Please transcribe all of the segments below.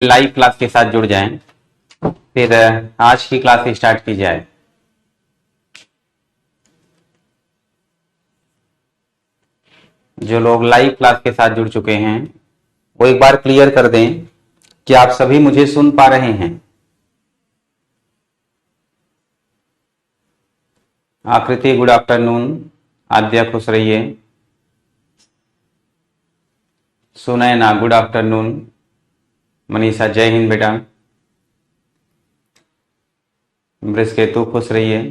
Live class के साथ जुड़ जाएं, फिर आज की क्लास स्टार्ट की जाए। जो लोग लाइव क्लास के साथ जुड़ चुके हैं वो एक बार क्लियर कर दें कि आप सभी मुझे सुन पा रहे हैं। आकृति गुड आफ्टरनून, आद्या खुश रहिए, सुनैना गुड आफ्टरनून, मनीषा जय हिंद बेटा, बृहस्केतु खुश रहिए,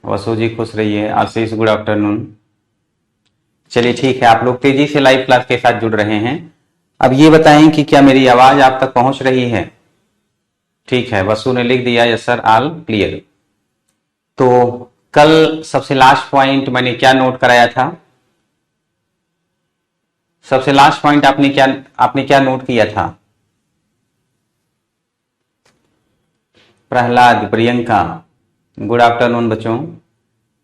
वसु जी खुश रहिए, आशीष गुड आफ्टरनून। चलिए ठीक है, आप लोग तेजी से लाइव क्लास के साथ जुड़ रहे हैं। अब ये बताएं कि क्या मेरी आवाज आप तक पहुंच रही है? ठीक है, वसु ने लिख दिया यस सर, ऑल क्लियर। तो कल सबसे लास्ट पॉइंट मैंने क्या नोट कराया था? सबसे लास्ट पॉइंट आपने क्या नोट किया था? प्रहलाद, प्रियंका गुड आफ्टरनून बच्चों।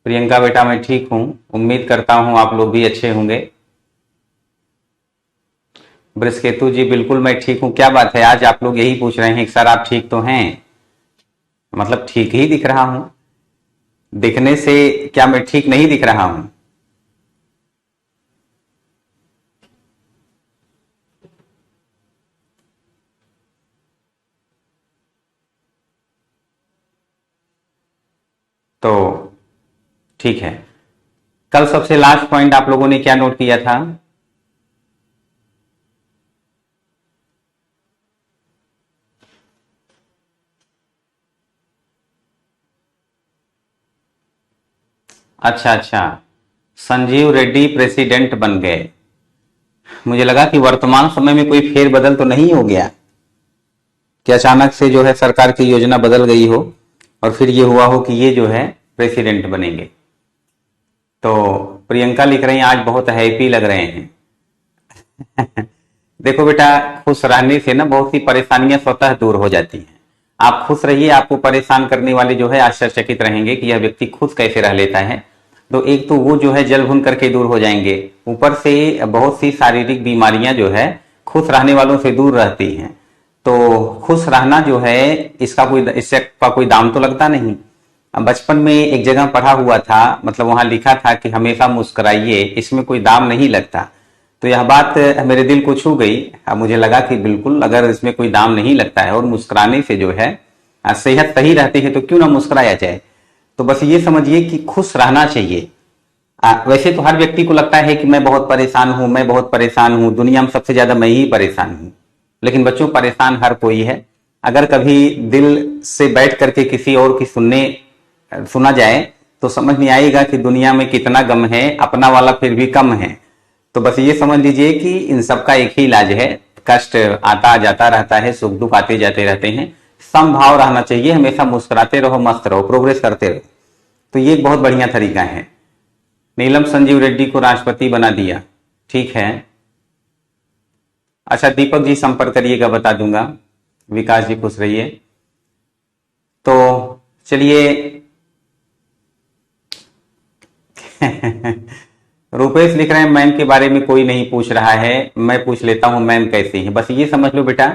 प्रियंका बेटा मैं ठीक हूं, उम्मीद करता हूं आप लोग भी अच्छे होंगे। बृहस्केतु जी बिल्कुल मैं ठीक हूं। क्या बात है, आज आप लोग यही पूछ रहे हैं कि सर आप ठीक तो हैं? मतलब ठीक ही दिख रहा हूं, दिखने से क्या मैं ठीक नहीं दिख रहा हूं? तो ठीक है, कल सबसे लास्ट पॉइंट आप लोगों ने क्या नोट किया था? अच्छा, संजीव रेड्डी प्रेसिडेंट बन गए। मुझे लगा कि वर्तमान समय में कोई फेरबदल तो नहीं हो गया कि अचानक से जो है सरकार की योजना बदल गई हो और फिर ये हुआ हो कि ये जो है प्रेसिडेंट बनेंगे। तो प्रियंका लिख रही हैं आज बहुत हैप्पी लग रहे हैं। देखो बेटा, खुश रहने से ना बहुत सी परेशानियां स्वतः दूर हो जाती हैं। आप खुश रहिए, आपको परेशान करने वाले जो है आश्चर्यचकित रहेंगे कि यह व्यक्ति खुश कैसे रह लेता है। तो एक तो वो जो है जल भुन करके दूर हो जाएंगे, ऊपर से बहुत सी शारीरिक बीमारियां जो है खुश रहने वालों से दूर रहती हैं। तो खुश रहना जो है इसका कोई दाम तो लगता नहीं। बचपन में एक जगह पढ़ा हुआ था, मतलब वहां लिखा था कि हमेशा मुस्कुराइए, इसमें कोई दाम नहीं लगता। तो यह बात मेरे दिल को छू गई। अब मुझे लगा कि बिल्कुल अगर इसमें कोई दाम नहीं लगता है और मुस्कुराने से जो है सेहत सही रहती है तो क्यों ना मुस्कुराया जाए। तो बस ये समझिए कि खुश रहना चाहिए। वैसे तो हर व्यक्ति को लगता है कि मैं बहुत परेशान हूं, मैं बहुत परेशान हूं, दुनिया में सबसे ज्यादा मैं ही परेशान हूं। लेकिन बच्चों, परेशान हर कोई है। अगर कभी दिल से बैठ करके किसी और की सुना जाए तो समझ नहीं आएगा कि दुनिया में कितना गम है, अपना वाला फिर भी कम है। तो बस ये समझ लीजिए कि इन सबका एक ही इलाज है। कष्ट आता जाता रहता है, सुख दुख आते जाते रहते हैं, समभाव रहना चाहिए, हमेशा मुस्कुराते रहो, मस्त रहो, प्रोग्रेस करते रहो। तो ये एक बहुत बढ़िया तरीका है। नीलम संजीव रेड्डी को राष्ट्रपति बना दिया, ठीक है। अच्छा, दीपक जी संपर्क करिएगा, बता दूंगा। विकास जी खुश रहिए। तो चलिए रुपेश लिख रहे हैं मैम के बारे में कोई नहीं पूछ रहा है, मैं पूछ लेता हूं मैम कैसी है। बस ये समझ लो बेटा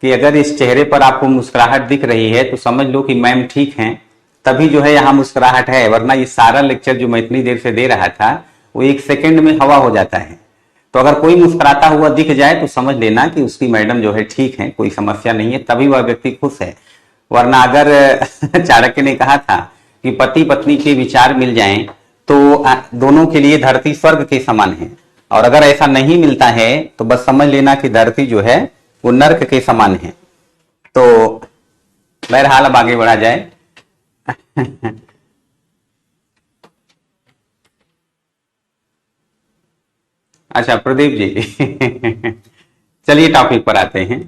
कि अगर इस चेहरे पर आपको मुस्कुराहट दिख रही है तो समझ लो कि मैम ठीक हैं, तभी जो है यहाँ मुस्कुराहट है। वरना ये सारा लेक्चर जो मैं इतनी देर से दे रहा था वो एक सेकंड में हवा हो जाता है। तो अगर कोई मुस्कुराता हुआ दिख जाए तो समझ लेना कि उसकी मैडम जो है ठीक है, कोई समस्या नहीं है, तभी वह व्यक्ति खुश है। वरना अगर चाणक्य ने कहा था कि पति पत्नी के विचार मिल जाएं तो दोनों के लिए धरती स्वर्ग के समान है, और अगर ऐसा नहीं मिलता है तो बस समझ लेना कि धरती जो है वो नर्क के समान है। तो बहरहाल अब आगे बढ़ा जाए। अच्छा प्रदीप जी चलिए टॉपिक पर आते हैं।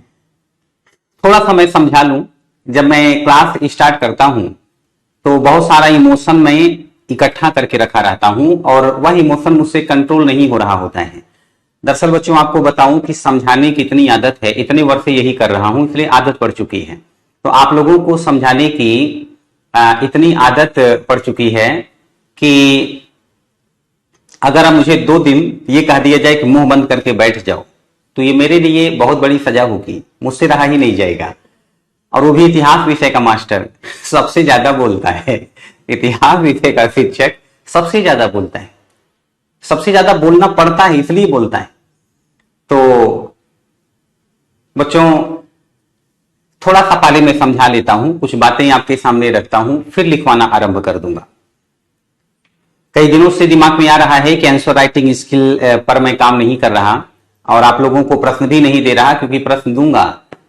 थोड़ा सा मैं समझा लूं, जब मैं क्लास स्टार्ट करता हूं तो बहुत सारा इमोशन मैं इकट्ठा करके रखा रहता हूं और वह इमोशन मुझसे कंट्रोल नहीं हो रहा होता है। दरअसल बच्चों आपको बताऊं कि समझाने की इतनी आदत है, इतने वर्ष से यही कर रहा हूं, इसलिए आदत पड़ चुकी है। तो आप लोगों को समझाने की इतनी आदत पड़ चुकी है कि अगर अब मुझे 2 दिन ये कह दिया जाए कि मुंह बंद करके बैठ जाओ, तो ये मेरे लिए बहुत बड़ी सजा होगी, मुझसे रहा ही नहीं जाएगा। और वो भी इतिहास विषय का मास्टर सबसे ज्यादा बोलता है, इतिहास विषय का शिक्षक सबसे ज्यादा बोलता है, सबसे ज्यादा बोलना पड़ता है, इसलिए बोलता है। तो बच्चों थोड़ा सा पहले मैं समझा लेता हूं, कुछ बातें आपके सामने रखता हूं, फिर लिखवाना आरंभ कर दूंगा। कई दिनों से दिमाग में आ रहा है कि आंसर राइटिंग स्किल पर मैं काम नहीं कर रहा और आप लोगों को प्रश्न भी नहीं दे रहा, क्योंकि प्रश्न दूंगा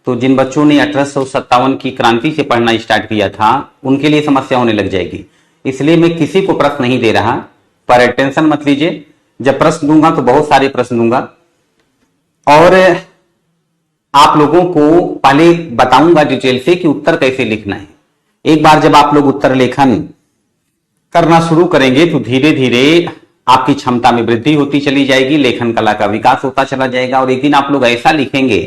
तो जिन बच्चों ने 1857 की क्रांति से पढ़ना स्टार्ट किया था उनके लिए समस्या होने लग जाएगी। इसलिए मैं किसी को प्रश्न नहीं दे रहा, पर टेंशन मत लीजिए। जब प्रश्न दूंगा तो बहुत सारे प्रश्न दूंगा और आप लोगों को पहले बताऊंगा डिटेल से कि उत्तर कैसे लिखना है। एक बार जब आप लोग उत्तर लेखन करना शुरू करेंगे तो धीरे धीरे आपकी क्षमता में वृद्धि होती चली जाएगी, लेखन कला का विकास होता चला जाएगा और एक दिन आप लोग ऐसा लिखेंगे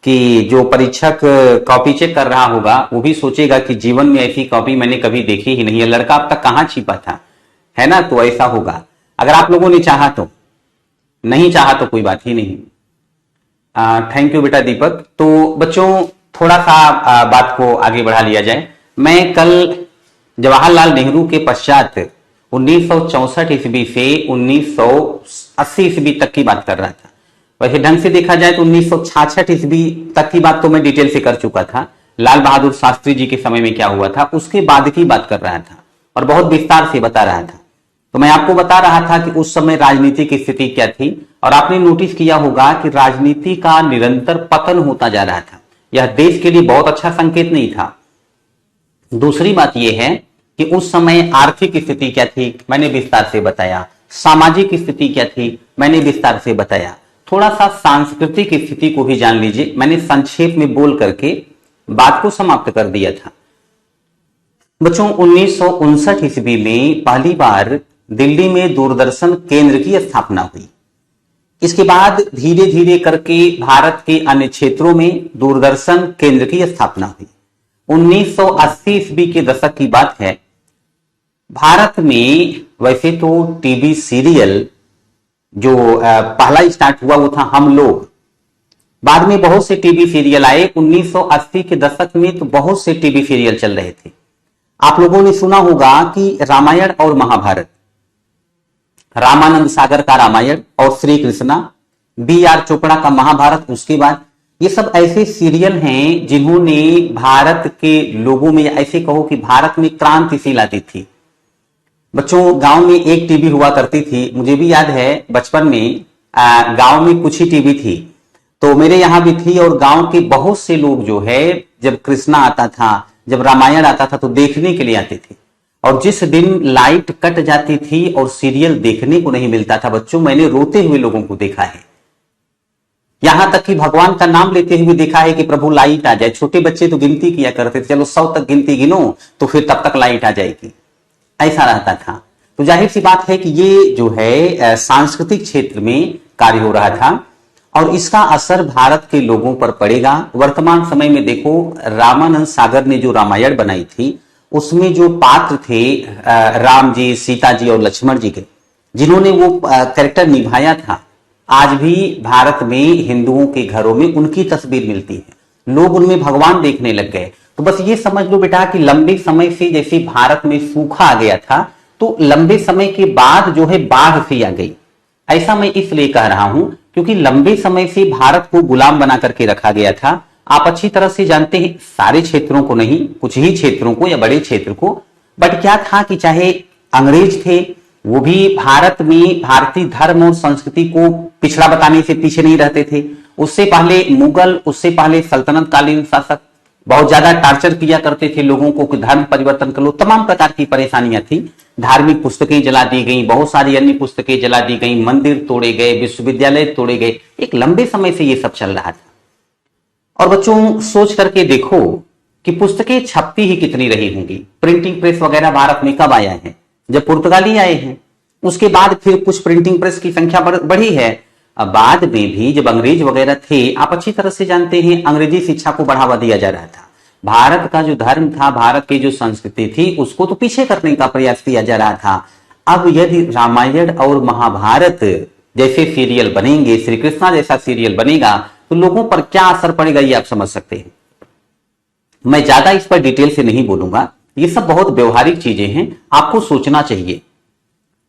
कि जो परीक्षक कॉपी चेक कर रहा होगा वो भी सोचेगा कि जीवन में ऐसी कॉपी मैंने कभी देखी ही नहीं है, लड़का अब तक कहां छिपा था, है ना। तो ऐसा होगा अगर आप लोगों ने चाहा तो, नहीं चाहा तो कोई बात ही नहीं। थैंक यू बेटा दीपक। तो बच्चों थोड़ा सा बात को आगे बढ़ा लिया जाए। मैं कल जवाहरलाल नेहरू के पश्चात 1964 ईस्वी से 1980 ईस्वी तक की बात कर रहा था। वैसे ढंग से देखा जाए तो 1966 ईस्वी तक की बात तो मैं डिटेल से कर चुका था, लाल बहादुर शास्त्री जी के समय में क्या हुआ था उसके बाद की बात कर रहा था और बहुत विस्तार से बता रहा था। तो मैं आपको बता रहा था कि उस समय राजनीति की स्थिति क्या थी और आपने नोटिस किया होगा कि राजनीति का निरंतर पतन होता जा रहा था। यह देश के लिए बहुत अच्छा संकेत नहीं था। दूसरी बात यह है कि उस समय आर्थिक स्थिति क्या थी, मैंने विस्तार से बताया। सामाजिक स्थिति क्या थी, मैंने विस्तार से बताया। थोड़ा सा सांस्कृतिक स्थिति को भी जान लीजिए, मैंने संक्षेप में बोल करके बात को समाप्त कर दिया था। बच्चों 1959 ईस्वी में पहली बार दिल्ली में दूरदर्शन केंद्र की स्थापना हुई। इसके बाद धीरे धीरे करके भारत के अन्य क्षेत्रों में दूरदर्शन केंद्र की स्थापना हुई। 1980 ईस्वी के दशक की बात है। भारत में वैसे तो टीवी सीरियल जो पहला स्टार्ट हुआ वो था हम लोग, बाद में बहुत से टीवी सीरियल आए। 1980 के दशक में तो बहुत से टीवी सीरियल चल रहे थे। आप लोगों ने सुना होगा कि रामायण और महाभारत, रामानंद सागर का रामायण और श्री कृष्णा, B.R. चोपड़ा का महाभारत, उसके बाद ये सब ऐसे सीरियल हैं जिन्होंने भारत के लोगों में, ऐसे कहो कि भारत में क्रांति सी लाती थी। बच्चों गांव में एक टीवी हुआ करती थी, मुझे भी याद है बचपन में गांव में कुछ ही टीवी थी, तो मेरे यहां भी थी और गांव के बहुत से लोग जो है जब कृष्णा आता था, जब रामायण आता था तो देखने के लिए आते थे। और जिस दिन लाइट कट जाती थी और सीरियल देखने को नहीं मिलता था बच्चों, मैंने रोते हुए लोगों को देखा है। यहां तक कि भगवान का नाम लेते हुए देखा है कि प्रभु लाइट आ जाए। छोटे बच्चे तो गिनती किया करते थे, चलो 100 तक गिनती गिनो तो फिर तब तक लाइट आ जाएगी, ऐसा रहता था। तो जाहिर सी बात है कि ये जो है सांस्कृतिक क्षेत्र में कार्य हो रहा था और इसका असर भारत के लोगों पर पड़ेगा। वर्तमान समय में देखो, रामानंद सागर ने जो रामायण बनाई थी उसमें जो पात्र थे राम जी, सीता जी और लक्ष्मण जी के, जिन्होंने वो कैरेक्टर निभाया था, आज भी भारत में हिंदुओं के घरों में उनकी तस्वीर मिलती है। लोग उनमें भगवान देखने लग गए। तो बस ये समझ लो बेटा कि लंबे समय से जैसे भारत में सूखा आ गया था तो लंबे समय के बाद जो है बाढ़ सी आ गई। ऐसा मैं इसलिए कह रहा हूं क्योंकि लंबे समय से भारत को गुलाम बना करके रखा गया था। आप अच्छी तरह से जानते हैं, सारे क्षेत्रों को नहीं, कुछ ही क्षेत्रों को या बड़े क्षेत्र को। बट क्या था कि चाहे अंग्रेज थे, वो भी भारत में भारतीय धर्म और संस्कृति को पिछड़ा बताने से पीछे नहीं रहते थे। उससे पहले मुगल, उससे पहले सल्तनत कालीन शासक बहुत ज्यादा टार्चर किया करते थे लोगों को कि धर्म परिवर्तन कर लो। तमाम प्रकार की परेशानियां थी। धार्मिक पुस्तकें जला दी गई, बहुत सारी अन्य पुस्तकें जला दी गई, मंदिर तोड़े गए, विश्वविद्यालय तोड़े गए। एक लंबे समय से ये सब चल रहा था। और बच्चों सोच करके देखो कि पुस्तकें छपती ही कितनी रही होंगी। प्रिंटिंग प्रेस वगैरह भारत में कब आया है? जब पुर्तगाली आए हैं। उसके बाद फिर कुछ प्रिंटिंग प्रेस की संख्या बढ़ी है। अब बाद में भी जब अंग्रेज वगैरह थे, आप अच्छी तरह से जानते हैं, अंग्रेजी शिक्षा को बढ़ावा दिया जा रहा था। भारत का जो धर्म था, भारत की जो संस्कृति थी, उसको तो पीछे करने का प्रयास किया जा रहा था। अब यदि रामायण और महाभारत जैसे सीरियल बनेंगे, श्री कृष्णा जैसा सीरियल बनेगा, तो लोगों पर क्या असर पड़ेगा ये आप समझ सकते हैं। मैं ज्यादा इस पर डिटेल से नहीं बोलूंगा, ये सब बहुत व्यवहारिक चीजें हैं, आपको सोचना चाहिए।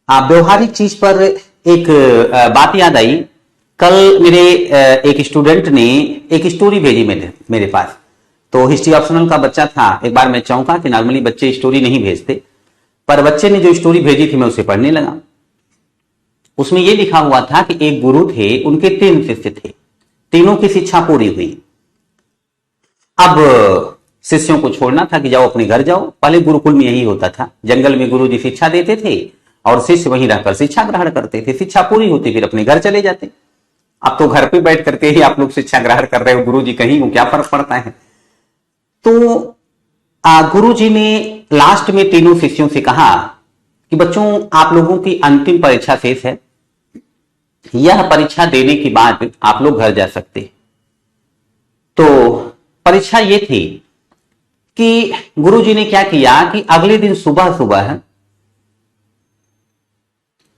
व्यवहारिक चीज पर एक बात याद आई। कल मेरे एक स्टूडेंट ने एक स्टोरी भेजी मेरे पास। तो हिस्ट्री ऑप्शनल का बच्चा था। एक बार मैं चौंका कि नॉर्मली बच्चे स्टोरी नहीं भेजते, पर बच्चे ने जो स्टोरी भेजी थी मैं उसे पढ़ने लगा। उसमें यह लिखा हुआ था कि एक गुरु थे, उनके 3 शिष्य थे, तीनों की शिक्षा पूरी हुई। अब शिष्यों को छोड़ना था कि जाओ अपने घर जाओ। पहले गुरुकुल में यही होता था, जंगल में गुरु जी शिक्षा देते थे और शिष्य वहीं रहकर शिक्षा ग्रहण करते थे। शिक्षा पूरी होती फिर अपने घर चले जाते। अब तो घर पे बैठ करके ही आप लोग शिक्षा ग्रहण कर रहे हो, गुरु जी कहीं हो, क्या फर्क पड़ता है। तो गुरु जी ने लास्ट में तीनों शिष्यों से कहा कि बच्चों, आप लोगों की अंतिम परीक्षा शेष है, यह परीक्षा देने के बाद आप लोग घर जा सकते। तो परीक्षा ये थी कि गुरुजी ने क्या किया कि अगले दिन सुबह सुबह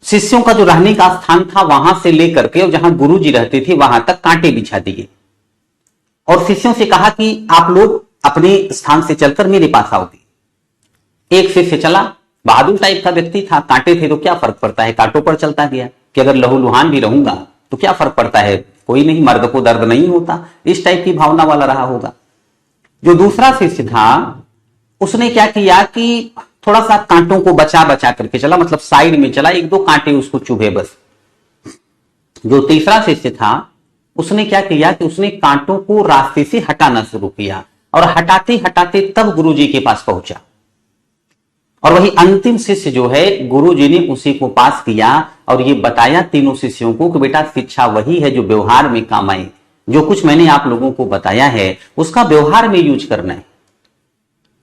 शिष्यों का जो रहने का स्थान था वहां से लेकर के और जहां गुरुजी रहते थे वहां तक कांटे बिछा दिए और शिष्यों से कहा कि आप लोग अपने स्थान से चलकर मेरे पास आओगे। एक शिष्य चला, बहादुर टाइप का व्यक्ति था, कांटे थे तो क्या फर्क पड़ता है, कांटों पर चलता गया कि अगर लहूलुहान भी रहूंगा तो क्या फर्क पड़ता है, कोई नहीं, मर्द को दर्द नहीं होता, इस टाइप की भावना वाला रहा होगा। जो दूसरा शिष्य था उसने क्या किया कि थोड़ा सा कांटों को बचा बचा करके चला, मतलब साइड में चला, 1-2 कांटे उसको चुभे बस। जो तीसरा शिष्य था उसने क्या किया कि उसने कांटों को रास्ते से हटाना शुरू किया और हटाते हटाते तब गुरुजी के पास पहुंचा। और वही अंतिम शिष्य जो है गुरुजी ने उसी को पास किया और ये बताया तीनों शिष्यों को कि बेटा शिक्षा वही है जो व्यवहार में काम आए। जो कुछ मैंने आप लोगों को बताया है उसका व्यवहार में यूज करना है।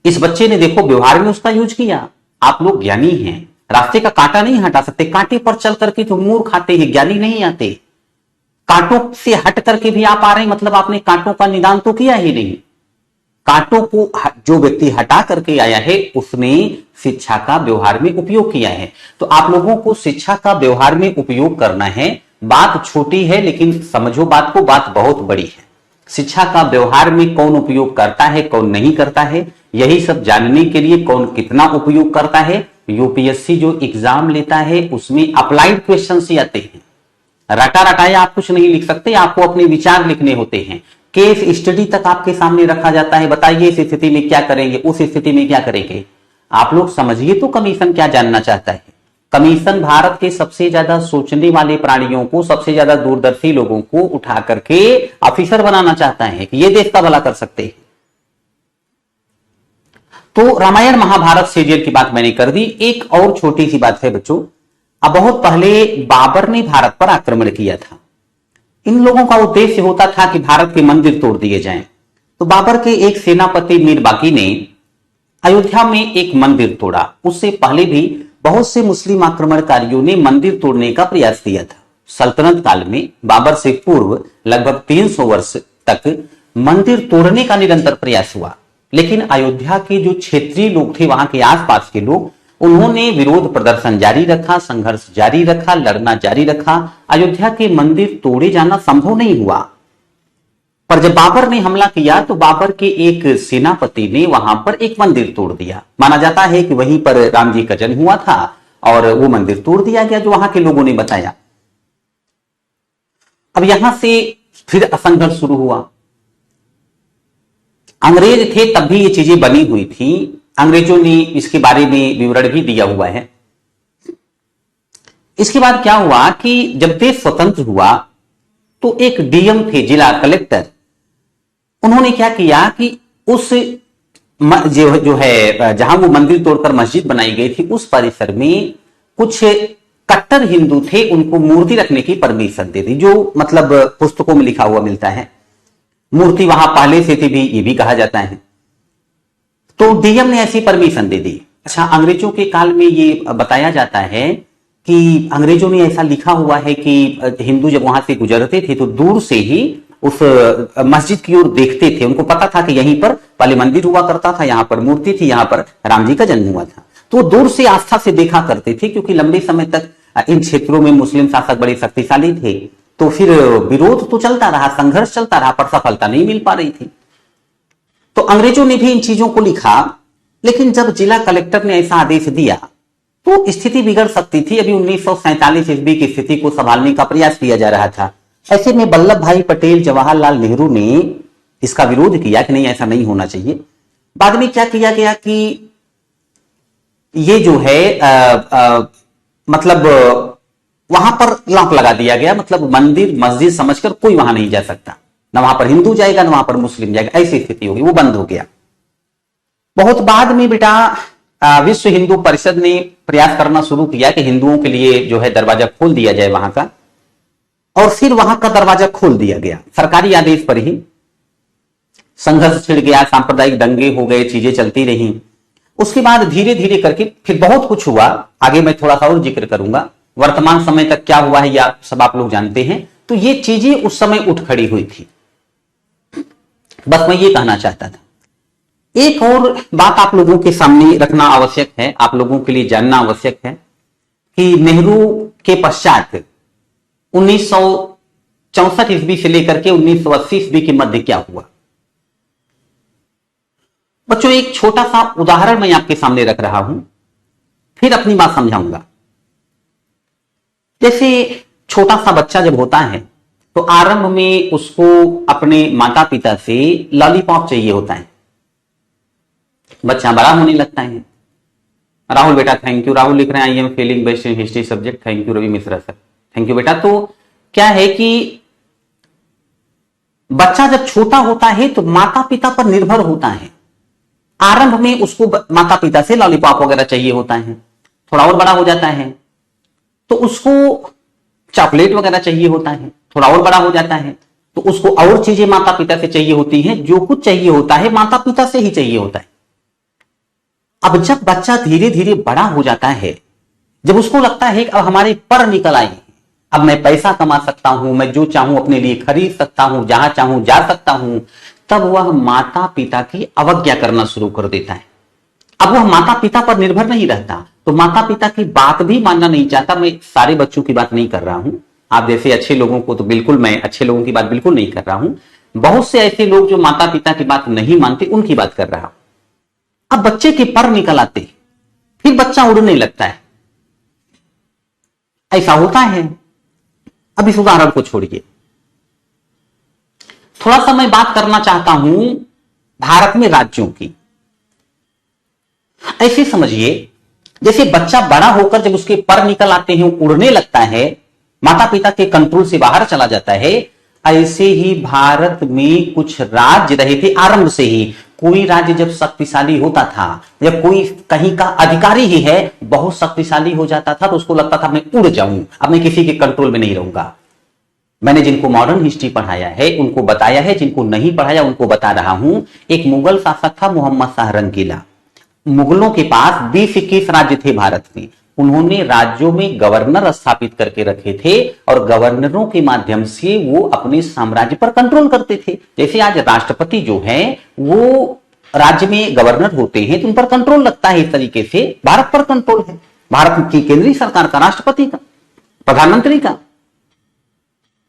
इस बच्चे ने देखो व्यवहार में उसका यूज किया। आप लोग ज्ञानी हैं, रास्ते का कांटा नहीं हटा सकते, कांटे पर चल करके तो मूर्ख आते हैं, ज्ञानी नहीं आते। कांटों से हट करके भी आप आ रहे हैं, मतलब आपने कांटों का निदान तो किया ही नहीं। कांटों को जो व्यक्ति हटा करके आया है उसने शिक्षा का व्यवहार में उपयोग किया है। तो आप लोगों को शिक्षा का व्यवहार में उपयोग करना है। बात छोटी है लेकिन समझो बात को, बात बहुत बड़ी है। शिक्षा का व्यवहार में कौन उपयोग करता है कौन नहीं करता है, यही सब जानने के लिए कौन कितना उपयोग करता है, यूपीएससी जो एग्जाम लेता है उसमें अप्लाइड क्वेश्चन ही आते हैं। रटा रटाया आप कुछ नहीं लिख सकते, आपको अपने विचार लिखने होते हैं। केस स्टडी तक आपके सामने रखा जाता है, बताइए इस स्थिति में क्या करेंगे, उस स्थिति में क्या करेंगे। आप लोग समझिए तो कमीशन क्या जानना चाहता है। कमीशन भारत के सबसे ज्यादा सोचने वाले प्राणियों को, सबसे ज्यादा दूरदर्शी लोगों को उठा करके ऑफिसर बनाना चाहता है कि ये देश का भला कर सकते हैं। तो रामायण महाभारत सीरियल की बात मैंने कर दी। एक और छोटी सी बात है बच्चों, अब बहुत पहले बाबर ने भारत पर आक्रमण किया था। इन लोगों का उद्देश्य होता था कि भारत के मंदिर तोड़ दिए जाएं। तो बाबर के एक सेनापति मीर बाकी ने अयोध्या में एक मंदिर तोड़ा। उससे पहले भी बहुत से मुस्लिम आक्रमणकारियों ने मंदिर तोड़ने का प्रयास किया था। सल्तनत काल में बाबर से पूर्व लगभग 300 वर्ष तक मंदिर तोड़ने का निरंतर प्रयास हुआ, लेकिन अयोध्या के जो क्षेत्रीय लोग थे, वहां के आसपास के लोग, उन्होंने विरोध प्रदर्शन जारी रखा, संघर्ष जारी रखा, लड़ना जारी रखा। अयोध्या के मंदिर तोड़े जाना संभव नहीं हुआ। पर जब बाबर ने हमला किया तो बाबर के एक सेनापति ने वहां पर एक मंदिर तोड़ दिया। माना जाता है कि वहीं पर राम जी का जन्म हुआ था और वो मंदिर तोड़ दिया गया, जो वहां के लोगों ने बताया। अब यहां से फिर असंघर्ष शुरू हुआ। अंग्रेज थे तब भी ये चीजें बनी हुई थी, अंग्रेजों ने इसके बारे में विवरण भी दिया हुआ है। इसके बाद क्या हुआ कि जब देश स्वतंत्र हुआ तो एक डीएम थे, जिला कलेक्टर, उन्होंने क्या किया कि उस जो है जहां वो मंदिर तोड़कर मस्जिद बनाई गई थी उस परिसर में कुछ कट्टर हिंदू थे, उनको मूर्ति रखने की परमिशन दे दी, जो मतलब पुस्तकों में लिखा हुआ मिलता है। मूर्ति वहां पहले से थी भी, ये भी कहा जाता है। तो डीएम ने ऐसी परमिशन दे दी। अच्छा, अंग्रेजों के काल में ये बताया जाता है कि अंग्रेजों ने ऐसा लिखा हुआ है कि हिंदू जब वहां से गुजरते थे तो दूर से ही उस मस्जिद की ओर देखते थे। उनको पता था कि यहीं पर पहले मंदिर हुआ करता था, यहां पर मूर्ति थी, यहां पर राम जी का जन्म हुआ था। तो दूर से आस्था से देखा करते थे, क्योंकि लंबे समय तक इन क्षेत्रों में मुस्लिम शासक बड़े शक्तिशाली थे। तो फिर विरोध तो चलता रहा, संघर्ष चलता रहा, पर सफलता नहीं मिल पा रही थी। तो अंग्रेजों ने भी इन चीजों को लिखा, लेकिन जब जिला कलेक्टर ने ऐसा आदेश दिया तो स्थिति बिगड़ सकती थी। अभी 1947 ईस्वी की स्थिति को संभालने का प्रयास किया जा रहा था। ऐसे में वल्लभ भाई पटेल, जवाहरलाल नेहरू ने इसका विरोध किया कि नहीं, ऐसा नहीं होना चाहिए। बाद में क्या किया गया कि ये जो है मतलब वहां पर लॉक लगा दिया गया, मतलब मंदिर मस्जिद समझकर कोई वहां नहीं जा सकता, ना वहां पर हिंदू जाएगा ना वहां पर मुस्लिम जाएगा, ऐसी स्थिति होगी, वो बंद हो गया। बहुत बाद में बेटा विश्व हिंदू परिषद ने प्रयास करना शुरू किया कि हिंदुओं के लिए जो है दरवाजा खोल दिया जाए वहां का, और फिर वहां का दरवाजा खोल दिया गया सरकारी आदेश पर ही। संघर्ष छिड़ गया, सांप्रदायिक दंगे हो गए, चीजें चलती रही। उसके बाद धीरे धीरे करके फिर बहुत कुछ हुआ, आगे मैं थोड़ा सा और जिक्र करूंगा। वर्तमान समय तक क्या हुआ है या सब आप लोग जानते हैं। तो ये चीजें उस समय उठ खड़ी हुई थी, बस मैं ये कहना चाहता था। एक और बात आप लोगों के सामने रखना आवश्यक है, आप लोगों के लिए जानना आवश्यक है कि नेहरू के पश्चात 1964 ईस्वी से लेकर के 1980 ईस्वी के मध्य क्या हुआ। बच्चों एक छोटा सा उदाहरण मैं आपके सामने रख रहा हूं, फिर अपनी बात समझाऊंगा। जैसे छोटा सा बच्चा जब होता है तो आरंभ में उसको अपने माता पिता से लॉलीपॉप चाहिए होता है। बच्चा बड़ा होने लगता है। राहुल बेटा थैंक यू, राहुल लिख रहे हैं I am feeling best in history subject, thank you Ravi Mishra sir, thank you बेटा। तो क्या है कि बच्चा जब छोटा होता है तो माता पिता पर निर्भर होता है। आरंभ में उसको माता पिता से लॉलीपॉप वगैरह चाहिए होता है, थोड़ा और बड़ा हो जाता है तो उसको चॉकलेट वगैरह चाहिए होता है, थोड़ा और बड़ा हो जाता है तो उसको और चीजें माता पिता से चाहिए होती हैं। जो कुछ चाहिए होता है माता पिता से ही चाहिए होता है। अब जब बच्चा धीरे धीरे बड़ा हो जाता है, जब उसको लगता है कि अब हमारे पर निकल आए, अब मैं पैसा कमा सकता हूं, मैं जो चाहूं अपने लिए खरीद सकता हूं, जहां चाहूं जा सकता हूं, तब वह माता पिता की अवज्ञा करना शुरू कर देता है। अब वह माता पिता पर निर्भर नहीं रहता, तो माता पिता की बात भी मानना नहीं चाहता। मैं सारे बच्चों की बात नहीं कर रहा हूं, आप जैसे अच्छे लोगों को तो बिल्कुल, मैं अच्छे लोगों की बात बिल्कुल नहीं कर रहा हूं। बहुत से ऐसे लोग जो माता पिता की बात नहीं मानते उनकी बात कर रहा हूं। अब बच्चे के पर निकल आते, फिर बच्चा उड़ने लगता है, ऐसा होता है। अब इस उदाहरण को छोड़िए, थोड़ा सा मैं बात करना चाहता हूं भारत में राज्यों की। ऐसे समझिए जैसे बच्चा बड़ा होकर जब उसके पर निकल आते हैं, उड़ने लगता है, माता पिता के कंट्रोल से बाहर चला जाता है, ऐसे ही भारत में कुछ राज्य रहे थे आरंभ से ही। कोई राज्य जब शक्तिशाली होता था, जब कोई कहीं का अधिकारी ही है बहुत शक्तिशाली हो जाता था, तो उसको लगता था मैं उड़ जाऊं, अब मैं किसी के कंट्रोल में नहीं रहूंगा। मैंने जिनको मॉडर्न हिस्ट्री पढ़ाया है उनको बताया है, जिनको नहीं पढ़ाया उनको बता रहा हूं। एक मुगल शासक था मोहम्मद शाह रंगीला। मुगलों के पास 20-21 राज्य थे भारत में। उन्होंने राज्यों में गवर्नर स्थापित करके रखे थे और गवर्नरों के माध्यम से वो अपने साम्राज्य पर कंट्रोल करते थे। जैसे आज राष्ट्रपति जो है वो राज्य में गवर्नर होते हैं तो उन पर कंट्रोल लगता है। इस तरीके से भारत पर कंट्रोल है, भारत की केंद्रीय सरकार का, राष्ट्रपति का, प्रधानमंत्री का।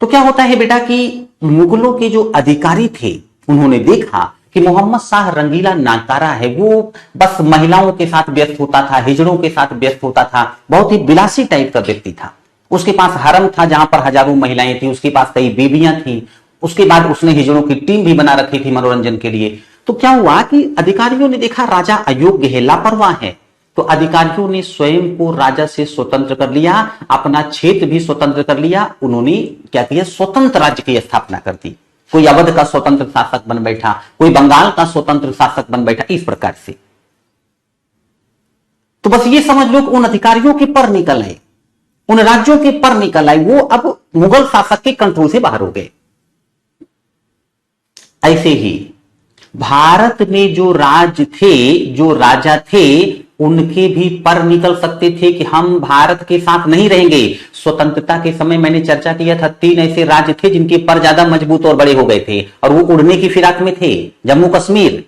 तो क्या होता है बेटा कि मुगलों के जो अधिकारी थे उन्होंने देखा कि मोहम्मद शाह रंगीला नाकारा है, वो बस महिलाओं के साथ व्यस्त होता था, हिजड़ों के साथ व्यस्त होता था, बहुत ही विलासी टाइप का व्यक्ति था। उसके पास हरम था जहां पर हजारों महिलाएं थी, उसके पास कई बीवियां थी। उसके बाद उसने हिजड़ों की टीम भी बना रखी थी मनोरंजन के लिए। तो क्या हुआ कि अधिकारियों ने देखा राजा अयोग्य है, लापरवाह है, तो अधिकारियों ने स्वयं को राजा से स्वतंत्र कर लिया, अपना क्षेत्र भी स्वतंत्र कर लिया। उन्होंने क्या किया, स्वतंत्र राज्य की स्थापना कर दी। कोई अवध का स्वतंत्र शासक बन बैठा, कोई बंगाल का स्वतंत्र शासक बन बैठा, इस प्रकार से। तो बस ये समझ लो कि उन अधिकारियों के पर निकल आए, उन राज्यों के पर निकल आए, वो अब मुगल शासक के कंट्रोल से बाहर हो गए। ऐसे ही भारत में जो राज्य थे, जो राजा थे, उनके भी पर निकल सकते थे कि हम भारत के साथ नहीं रहेंगे। स्वतंत्रता के समय मैंने चर्चा किया था 3 ऐसे राज्य थे जिनके पर ज्यादा मजबूत और बड़े हो गए थे और वो उड़ने की फिराक में थे। जम्मू कश्मीर,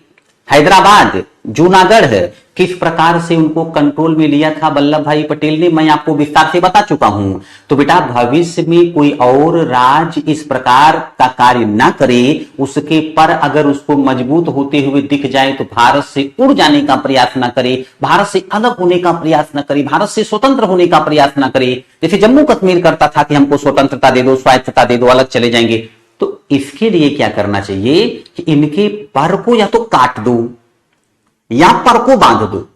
हैदराबाद, जूनागढ़, किस प्रकार से उनको कंट्रोल में लिया था वल्लभ भाई पटेल ने, मैं आपको विस्तार से बता चुका हूं। तो बेटा भविष्य में कोई और राज्य इस प्रकार का कार्य ना करे, उसके पर अगर उसको मजबूत होते हुए दिख जाए तो भारत से उड़ जाने का प्रयास ना करे, भारत से अलग होने का प्रयास ना करे, भारत से स्वतंत्र होने का प्रयास ना करे। जैसे जम्मू कश्मीर करता था कि हमको स्वतंत्रता दे दो, स्वायत्तता दे दो, अलग चले जाएंगे। तो इसके लिए क्या करना चाहिए कि इनके पर को या तो काट दो या पर को बांध दो।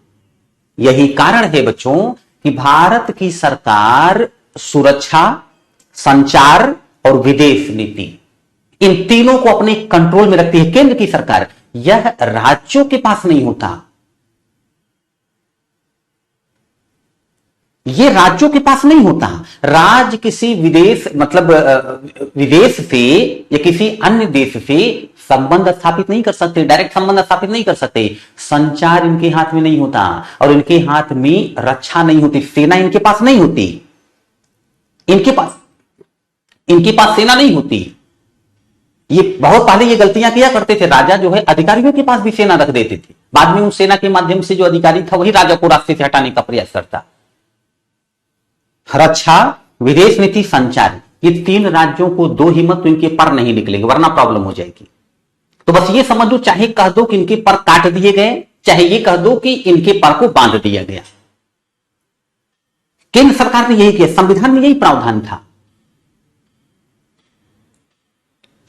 यही कारण है बच्चों कि भारत की सरकार सुरक्षा, संचार और विदेश नीति, इन तीनों को अपने कंट्रोल में रखती है केंद्र की सरकार। यह राज्यों के पास नहीं होता, ये राज्यों के पास नहीं होता। राज्य किसी विदेश मतलब विदेश से या किसी अन्य देश से संबंध स्थापित नहीं कर सकते, डायरेक्ट संबंध स्थापित नहीं कर सकते। संचार इनके हाथ में नहीं होता और इनके हाथ में रक्षा नहीं होती, सेना इनके पास नहीं होती, इनके पास सेना नहीं होती। ये बहुत पहले ये गलतियां किया करते थे, राजा जो है अधिकारियों के पास भी सेना रख देते थे, बाद में उस सेना के माध्यम से जो अधिकारी था वही राजा को रास्ते से हटाने का प्रयास करता। रक्षा, विदेश नीति, संचार, ये तीन राज्यों को दो ही मत तो इनके पर नहीं निकलेंगे, वरना प्रॉब्लम हो जाएगी। तो बस ये समझ लो, चाहे कह दो कि इनके पर काट दिए गए, चाहे ये कह दो कि इनके पर को बांध दिया गया। केंद्र सरकार ने यही किया, संविधान में यही प्रावधान था।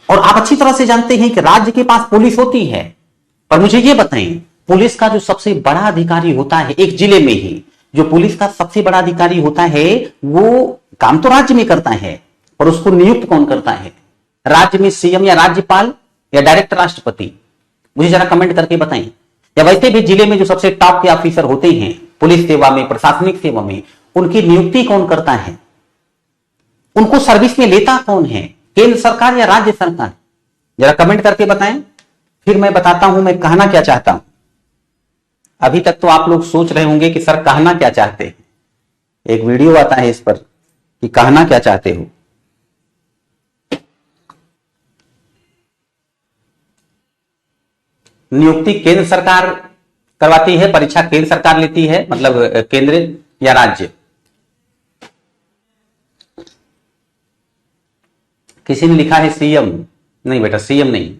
और आप अच्छी तरह से जानते हैं कि राज्य के पास पुलिस होती है, पर मुझे ये बताएं, पुलिस का जो सबसे बड़ा अधिकारी होता है एक जिले में ही, जो पुलिस का सबसे बड़ा अधिकारी होता है वो काम तो राज्य में करता है, और उसको नियुक्त कौन करता है? राज्य में सीएम या राज्यपाल या डायरेक्ट राष्ट्रपति? मुझे जरा कमेंट करके बताएं। या वैसे भी जिले में जो सबसे टॉप के ऑफिसर होते हैं पुलिस सेवा में, प्रशासनिक सेवा में, उनकी नियुक्ति कौन करता है? उनको सर्विस में लेता कौन है? केंद्र सरकार या राज्य सरकार? जरा कमेंट करके बताएं, फिर मैं बताता हूं मैं कहना क्या चाहता हूं। अभी तक तो आप लोग सोच रहे होंगे कि सर कहना क्या चाहते हैं, एक वीडियो आता है इस पर कि कहना क्या चाहते हो। नियुक्ति केंद्र सरकार करवाती है, परीक्षा केंद्र सरकार लेती है, मतलब केंद्र या राज्य? किसी ने लिखा है सीएम, नहीं बेटा सीएम नहीं,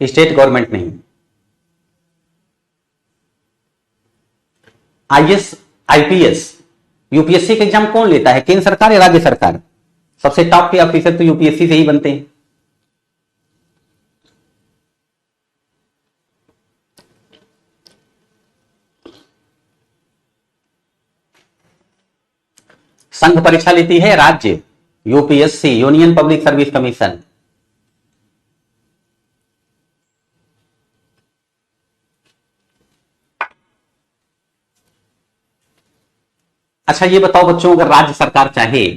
स्टेट गवर्नमेंट नहीं। आईएएस, आईपीएस, यूपीएससी का एग्जाम कौन लेता है, केंद्र सरकार या राज्य सरकार? सबसे टॉप के ऑफिसर तो यूपीएससी से ही बनते हैं। संघ परीक्षा लेती है राज्य, UPSC, union public service commission. अच्छा ये बताओ बच्चों, अगर राज्य सरकार चाहे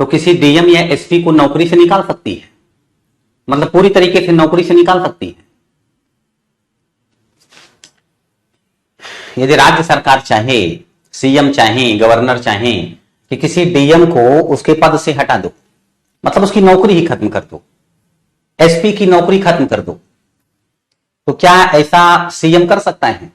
तो किसी डीएम या एसपी को नौकरी से निकाल सकती है, मतलब पूरी तरीके से नौकरी से निकाल सकती है। यदि राज्य सरकार चाहे, सीएम चाहे, गवर्नर चाहे कि किसी डीएम को उसके पद से हटा दो, मतलब उसकी नौकरी ही खत्म कर दो, एसपी की नौकरी खत्म कर दो, तो क्या ऐसा सीएम कर सकता है?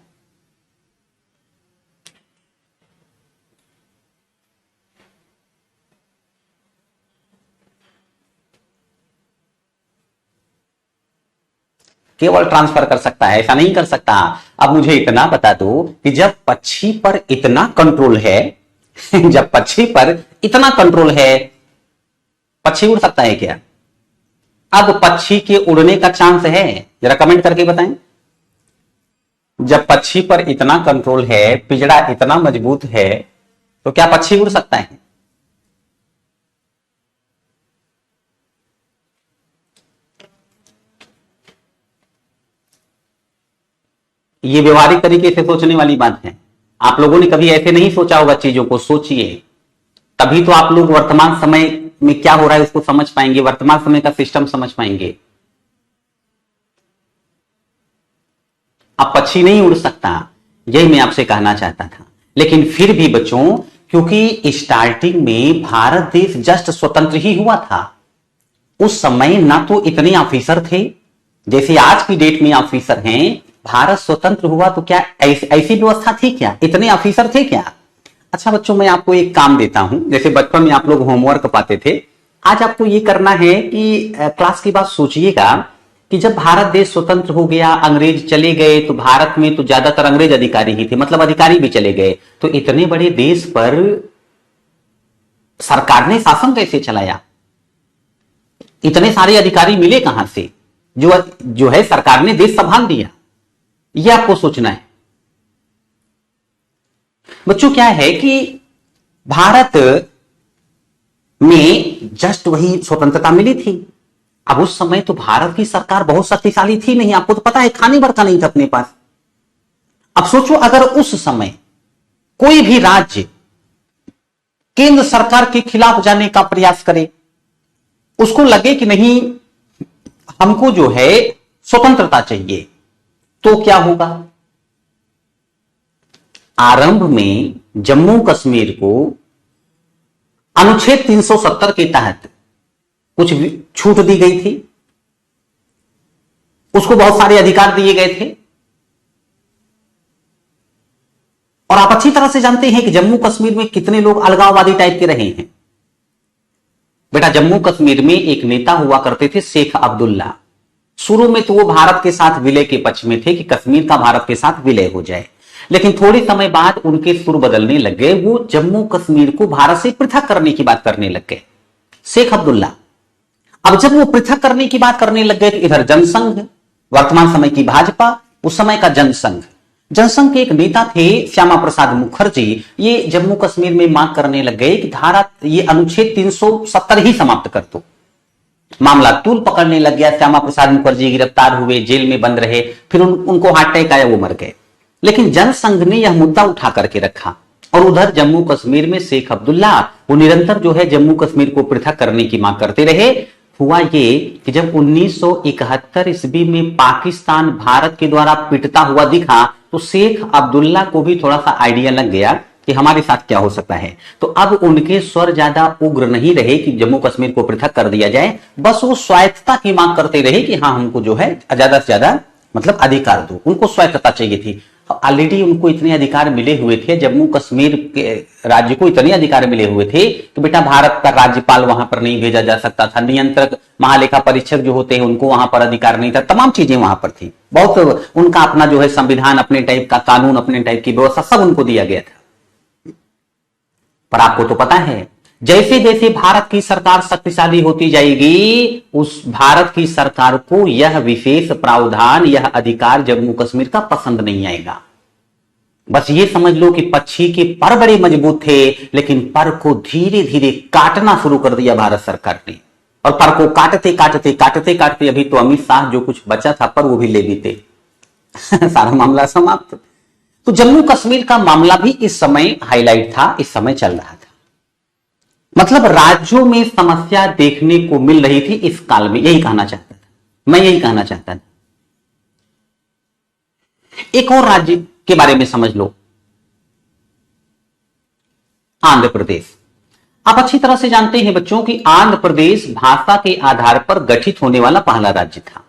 केवल ट्रांसफर कर सकता है, ऐसा नहीं कर सकता। अब मुझे इतना बता दो कि जब पक्षी पर इतना कंट्रोल है जब पक्षी पर इतना कंट्रोल है, पक्षी उड़ सकता है क्या? अब पक्षी के उड़ने का चांस है? जरा कमेंट करके बताएं। जब पक्षी पर इतना कंट्रोल है, पिंजड़ा इतना मजबूत है, तो क्या पक्षी उड़ सकता है? ये व्यवहारिक तरीके से सोचने वाली बात है। आप लोगों ने कभी ऐसे नहीं सोचा होगा चीजों को, सोचिए, तभी तो आप लोग वर्तमान समय में क्या हो रहा है उसको समझ पाएंगे, वर्तमान समय का सिस्टम समझ पाएंगे। अब पक्षी नहीं उड़ सकता, यही मैं आपसे कहना चाहता था। लेकिन फिर भी बच्चों, क्योंकि स्टार्टिंग में भारत देश जस्ट स्वतंत्र ही हुआ था, उस समय ना तो इतने ऑफिसर थे जैसे आज की डेट में ऑफिसर हैं, भारत स्वतंत्र हुआ तो क्या ऐसी व्यवस्था थी क्या? इतने ऑफिसर थे क्या? अच्छा बच्चों, मैं आपको एक काम देता हूं। जैसे बचपन में आप लोग होमवर्क पाते थे, आज आपको ये करना है कि क्लास की बात सोचिएगा कि जब भारत देश स्वतंत्र हो गया, अंग्रेज चले गए, तो भारत में तो ज्यादातर अंग्रेज अधिकारी ही थे, मतलब अधिकारी भी चले गए, तो इतने बड़े देश पर सरकार ने शासन कैसे चलाया? इतने सारे अधिकारी मिले कहां से जो है सरकार ने देश संभाल दिया? यह आपको सोचना है बच्चों। क्या है कि भारत में जस्ट वही स्वतंत्रता मिली थी। अब उस समय तो भारत की सरकार बहुत शक्तिशाली थी नहीं, आपको तो पता है, खाने भर का नहीं था अपने पास। अब सोचो, अगर उस समय कोई भी राज्य केंद्र सरकार के खिलाफ जाने का प्रयास करे, उसको लगे कि नहीं हमको जो है स्वतंत्रता चाहिए, तो क्या होगा? आरंभ में जम्मू कश्मीर को अनुच्छेद 370 के तहत कुछ छूट दी गई थी, उसको बहुत सारे अधिकार दिए गए थे। और आप अच्छी तरह से जानते हैं कि जम्मू कश्मीर में कितने लोग अलगाववादी टाइप के रहे हैं। बेटा, जम्मू कश्मीर में एक नेता हुआ करते थे शेख अब्दुल्ला। शुरू में तो वो भारत के साथ विलय के पक्ष में थे कि कश्मीर का भारत के साथ विलय हो जाए, लेकिन थोड़े समय बाद उनके सुर बदलने लग गए। वो जम्मू कश्मीर को भारत से पृथक करने की बात करने लग गए, शेख अब्दुल्ला। अब जब वो पृथक करने की बात करने लग गए तो इधर जनसंघ, वर्तमान समय की भाजपा, उस समय का जनसंघ के एक नेता थे श्यामा प्रसाद मुखर्जी, ये जम्मू कश्मीर में मांग करने लग गए कि ये अनुच्छेद 370 ही समाप्त कर दो। मामला तूल पकड़ने लग गया। श्यामा प्रसाद मुखर्जी गिरफ्तार हुए, जेल में बंद रहे, फिर उनको हार्ट अटैक आया, वो मर गए। लेकिन जनसंघ ने यह मुद्दा उठा करके रखा। और उधर जम्मू कश्मीर में शेख अब्दुल्ला वो निरंतर जो है जम्मू कश्मीर को पृथक करने की मांग करते रहे। हुआ ये कि जब 1971 ईस्वी में पाकिस्तान भारत के द्वारा पिटता हुआ दिखा, तो शेख अब्दुल्ला को भी थोड़ा सा आइडिया लग गया कि हमारे साथ क्या हो सकता है। तो अब उनके स्वर ज्यादा उग्र नहीं रहे कि जम्मू कश्मीर को पृथक कर दिया जाए, बस वो स्वायत्तता की मांग करते रहे कि हाँ, हमको जो है ज्यादा से ज्यादा मतलब अधिकार दो। उनको स्वायत्तता चाहिए थी। ऑलरेडी उनको इतने अधिकार मिले हुए थे, जम्मू कश्मीर के राज्य को इतने अधिकार मिले हुए थे कि बेटा भारत का राज्यपाल वहां पर नहीं भेजा जा सकता था, नियंत्रक महालेखा परीक्षक जो होते हैं उनको वहां पर अधिकार नहीं था, तमाम चीजें वहां पर थी। बहुत उनका अपना जो है संविधान, अपने टाइप का कानून, अपने टाइप की व्यवस्था सब उनको दिया गया था। पर आपको तो पता है, जैसे जैसे भारत की सरकार शक्तिशाली होती जाएगी, उस भारत की सरकार को यह विशेष प्रावधान, यह अधिकार जम्मू कश्मीर का पसंद नहीं आएगा। बस ये समझ लो कि पक्षी के पर बड़े मजबूत थे, लेकिन पर को धीरे धीरे काटना शुरू कर दिया भारत सरकार ने। और पर को काटते काटते काटते काटते अभी तो अमित शाह जो कुछ बचा था पर वो भी ले ली थे सारा मामला समाप्त। तो जम्मू कश्मीर का मामला भी इस समय हाईलाइट था, इस समय चल रहा था। मतलब राज्यों में समस्या देखने को मिल रही थी इस काल में, यही कहना चाहता था मैं, यही कहना चाहता था। एक और राज्य के बारे में समझ लो, आंध्र प्रदेश। आप अच्छी तरह से जानते हैं बच्चों कि आंध्र प्रदेश भाषा के आधार पर गठित होने वाला पहला राज्य था,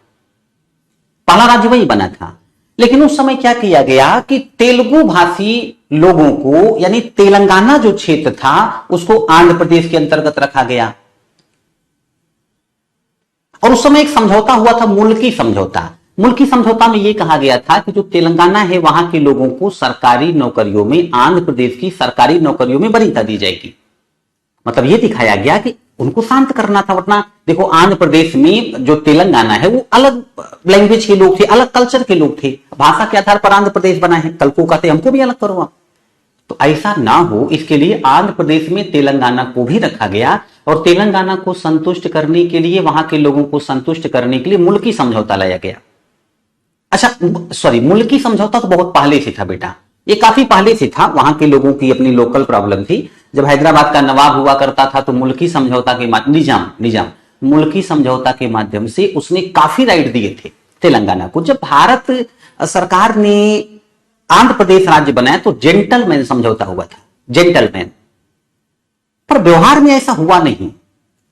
पहला राज्य वही बना था। लेकिन उस समय क्या किया गया कि तेलुगु भाषी लोगों को, यानी तेलंगाना जो क्षेत्र था उसको आंध्र प्रदेश के अंतर्गत रखा गया। और उस समय एक समझौता हुआ था, मुल्की समझौता। मुल्की समझौता में यह कहा गया था कि जो तेलंगाना है वहां के लोगों को सरकारी नौकरियों में, आंध्र प्रदेश की सरकारी नौकरियों में वरीयता दी जाएगी। मतलब यह दिखाया गया कि उनको शांत करना था। वरना देखो, आंध्र प्रदेश में जो तेलंगाना है वो अलग लैंग्वेज के लोग थे, अलग कल्चर के लोग थे, भाषा के आधार पर आंध्र प्रदेश बना है। कल को कहते हमको भी अलग करो आप। तो ऐसा ना हो, इसके लिए आंध्र प्रदेश में तेलंगाना को भी रखा गया। और तेलंगाना को संतुष्ट करने के लिए, वहां के लोगों को संतुष्ट करने के लिए मुल्की समझौता लाया गया। अच्छा सॉरी, मुल्की समझौता तो बहुत पहले से था बेटा, ये काफी पहले से था। वहां के लोगों की अपनी लोकल प्रॉब्लम थी। जब हैदराबाद का नवाब हुआ करता था तो मुल्की समझौता के निजाम मुल्की समझौता के माध्यम से उसने काफी राइट दिए थे तेलंगाना को। जब भारत सरकार ने आंध्र प्रदेश राज्य बनाया तो जेंटलमैन समझौता हुआ था, जेंटलमैन। पर व्यवहार में ऐसा हुआ नहीं।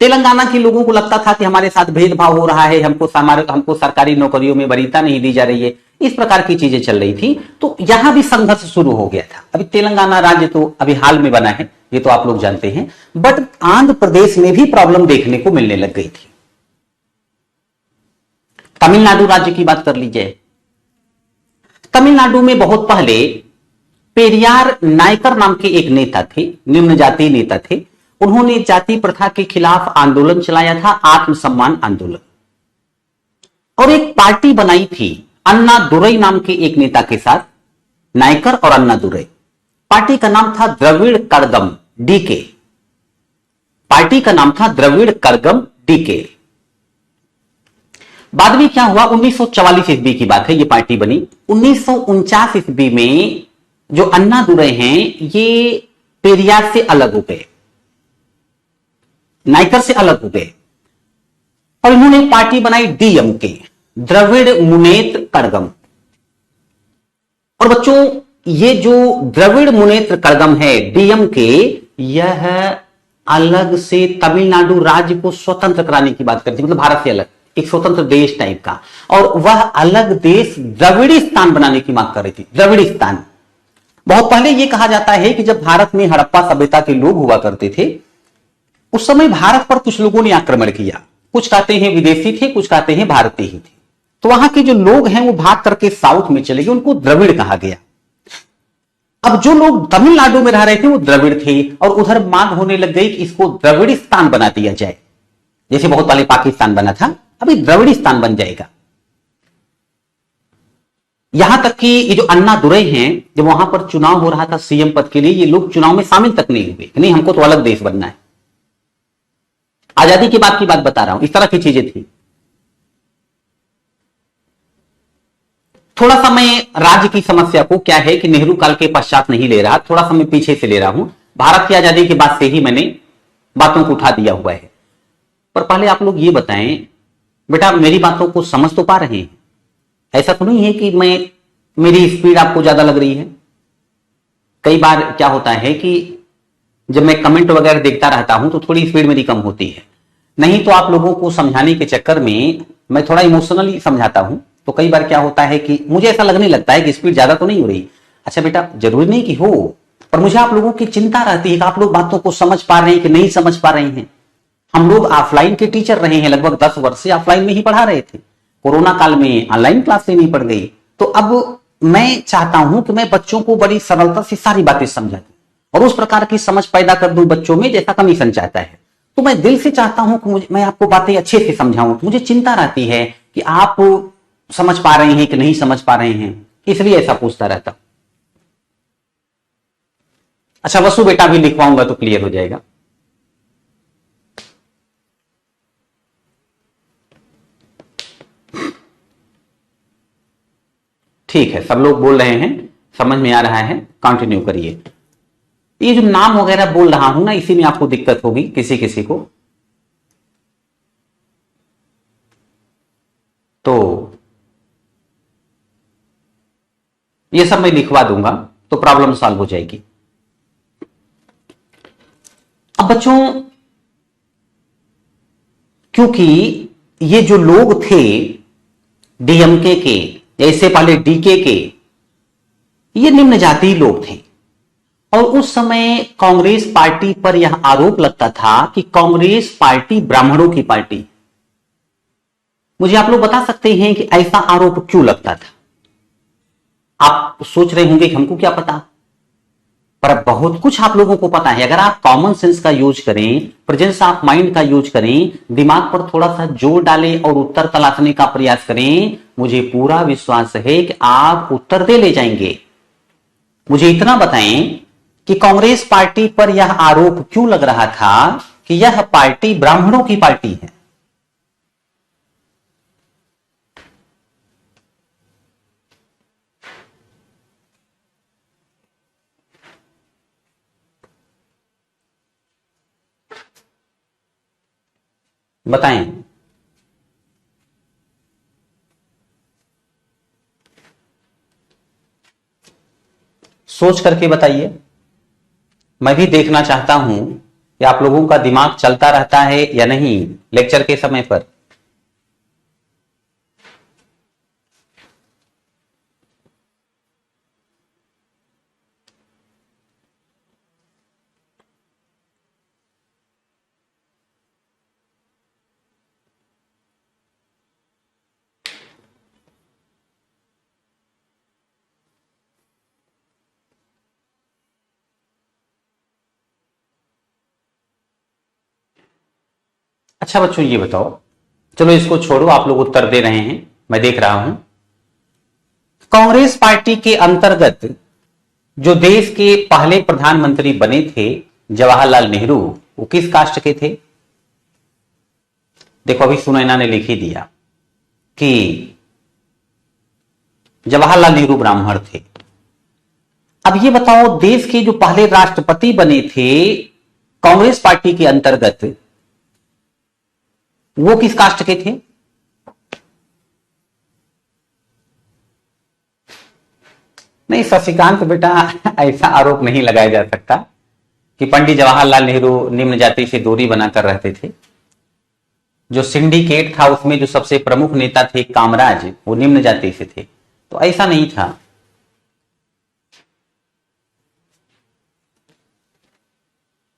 तेलंगाना के लोगों को लगता था कि हमारे साथ भेदभाव हो रहा है, हमको सरकारी नौकरियों में वरीयता नहीं दी जा रही है, इस प्रकार की चीजें चल रही थी। तो यहां भी संघर्ष शुरू हो गया था। अभी तेलंगाना राज्य तो अभी हाल में बना है, ये तो आप लोग जानते हैं, बट आंध्र प्रदेश में भी प्रॉब्लम देखने को मिलने लग गई थी। तमिलनाडु राज्य की बात कर लीजिए। तमिलनाडु में बहुत पहले पेरियार नायकर नाम के एक नेता थे, निम्न जातीय नेता थे। उन्होंने जाति प्रथा के खिलाफ आंदोलन चलाया था, आत्मसम्मान आंदोलन, और एक पार्टी बनाई थी अन्ना दुरई नाम के एक नेता के साथ, नायकर और अन्ना दुरई। पार्टी का नाम था द्रविड़ कड़गम डीके। पार्टी का नाम था द्रविड़ कड़गम डीके। बाद में क्या हुआ, 1944 ईस्वी की बात है, ये पार्टी बनी। 1949 ईस्वी में जो अन्ना दुरई हैं, ये पेरियार से अलग हो गए, नायकर से अलग हो गए, और इन्होंने पार्टी बनाई डीएमके, द्रविड़ मुनेत्र कड़गम। और बच्चों, ये जो द्रविड़ मुनेत्र कड़गम है, डीएमके, यह अलग से तमिलनाडु राज्य को स्वतंत्र कराने की बात करती है, मतलब भारत से अलग एक स्वतंत्र देश टाइप का, और वह अलग देश द्रविड़िस्तान बनाने की मांग कर रही थी। द्रविड़िस्तान, बहुत पहले यह कहा जाता है कि जब भारत में हड़प्पा सभ्यता के लोग हुआ करते थे, उस समय भारत पर कुछ लोगों ने आक्रमण किया। कुछ कहते हैं विदेशी थे, कुछ कहते हैं भारतीय ही थे। तो वहां के जो लोग हैं वो भाग करके साउथ में चले गए, उनको द्रविड़ कहा गया। अब जो लोग तमिलनाडु में रह रहे थे वो द्रविड़ थे, और उधर मांग होने लग गई कि इसको द्रविड़िस्तान बना दिया जाए। जैसे बहुत पहले पाकिस्तान बना था, अभी द्रविड़िस्तान बन जाएगा। यहां तक कि ये जो अन्ना दुरई हैं, जब वहां पर चुनाव हो रहा था सीएम पद के लिए, ये लोग चुनाव में शामिल तक नहीं हुए, नहीं हमको तो अलग देश बनना है। आजादी के बाद की बात बता रहा हूं, इस तरह की चीजें थी। थोड़ा सा मैं राज्य की समस्या को क्या है कि नेहरू काल के पश्चात नहीं ले रहा, थोड़ा सा मैं पीछे से ले रहा हूं। भारत की आजादी के बाद से ही मैंने बातों को उठा दिया हुआ है। पर पहले आप लोग ये बताएं बेटा, मेरी बातों को समझ तो पा रहे हैं? ऐसा तो नहीं है कि मेरी स्पीड आपको ज्यादा लग रही है? कई बार क्या होता है कि जब मैं कमेंट वगैरह देखता रहता हूं तो थोड़ी स्पीड मेरी कम होती है। नहीं तो आप लोगों को समझाने के चक्कर में मैं थोड़ा इमोशनली समझाता हूं, तो कई बार क्या होता है कि मुझे ऐसा लगने लगता है कि स्पीड ज्यादा तो नहीं हो रही। अच्छा बेटा, जरूरी नहीं कि हो, पर मुझे आप लोगों की चिंता रहती है कि आप लोग बातों को समझ पा रहे हैं कि नहीं समझ पा रहे हैं। हम लोग ऑफलाइन के टीचर रहे हैं, लगभग 10 वर्ष से ऑफलाइन में ही पढ़ा रहे थे। कोरोना काल में ऑनलाइन क्लास लेनी पड़ गई। तो अब मैं चाहता हूं कि मैं बच्चों को बड़ी सरलता से सारी बातें समझा दूं और उस प्रकार की समझ पैदा कर दूं बच्चों में जैसा कमीशन चाहता है। तो मैं दिल से चाहता हूं कि मैं आपको बातें अच्छे से समझाऊं। तो मुझे चिंता रहती है कि आप समझ पा रहे हैं कि नहीं समझ पा रहे हैं, इसलिए ऐसा पूछता रहता। अच्छा, वसु बेटा भी लिखवाऊंगा तो क्लियर हो जाएगा। ठीक है, सब लोग बोल रहे हैं, समझ में आ रहा है, कंटिन्यू करिए। ये जो नाम वगैरह बोल रहा हूं ना, इसी में आपको दिक्कत होगी किसी किसी को। तो ये सब मैं लिखवा दूंगा तो प्रॉब्लम सॉल्व हो जाएगी। अब बच्चों, क्योंकि ये जो लोग थे डीएमके के, इससे पहले डीके के, ये निम्न जातीय लोग थे और उस समय कांग्रेस पार्टी पर यह आरोप लगता था कि कांग्रेस पार्टी ब्राह्मणों की पार्टी। मुझे आप लोग बता सकते हैं कि ऐसा आरोप क्यों लगता था? आप सोच रहे होंगे कि हमको क्या पता, पर बहुत कुछ आप लोगों को पता है। अगर आप कॉमन सेंस का यूज करें, प्रेजेंस ऑफ माइंड का यूज करें, दिमाग पर थोड़ा सा जोर डालें और उत्तर तलाशने का प्रयास करें, मुझे पूरा विश्वास है कि आप उत्तर दे ले जाएंगे। मुझे इतना बताएं कि कांग्रेस पार्टी पर यह आरोप क्यों लग रहा था कि यह पार्टी ब्राह्मणों की पार्टी है? बताएं। सोच करके बताइए। मैं भी देखना चाहता हूं कि आप लोगों का दिमाग चलता रहता है या नहीं लेक्चर के समय पर। अच्छा बच्चों ये बताओ, चलो इसको छोड़ो, आप लोग उत्तर दे रहे हैं, मैं देख रहा हूं। कांग्रेस पार्टी के अंतर्गत जो देश के पहले प्रधानमंत्री बने थे जवाहरलाल नेहरू, वो किस कास्ट के थे? देखो अभी सुनैना ने लिख ही दिया कि जवाहरलाल नेहरू ब्राह्मण थे। अब ये बताओ, देश के जो पहले राष्ट्रपति बने थे कांग्रेस पार्टी के अंतर्गत, वो किस कास्ट के थे? नहीं शशिकांत बेटा, ऐसा आरोप नहीं लगाया जा सकता कि पंडित जवाहरलाल नेहरू निम्न जाति से दूरी बनाकर रहते थे। जो सिंडिकेट था उसमें जो सबसे प्रमुख नेता थे कामराज, वो निम्न जाति से थे, तो ऐसा नहीं था।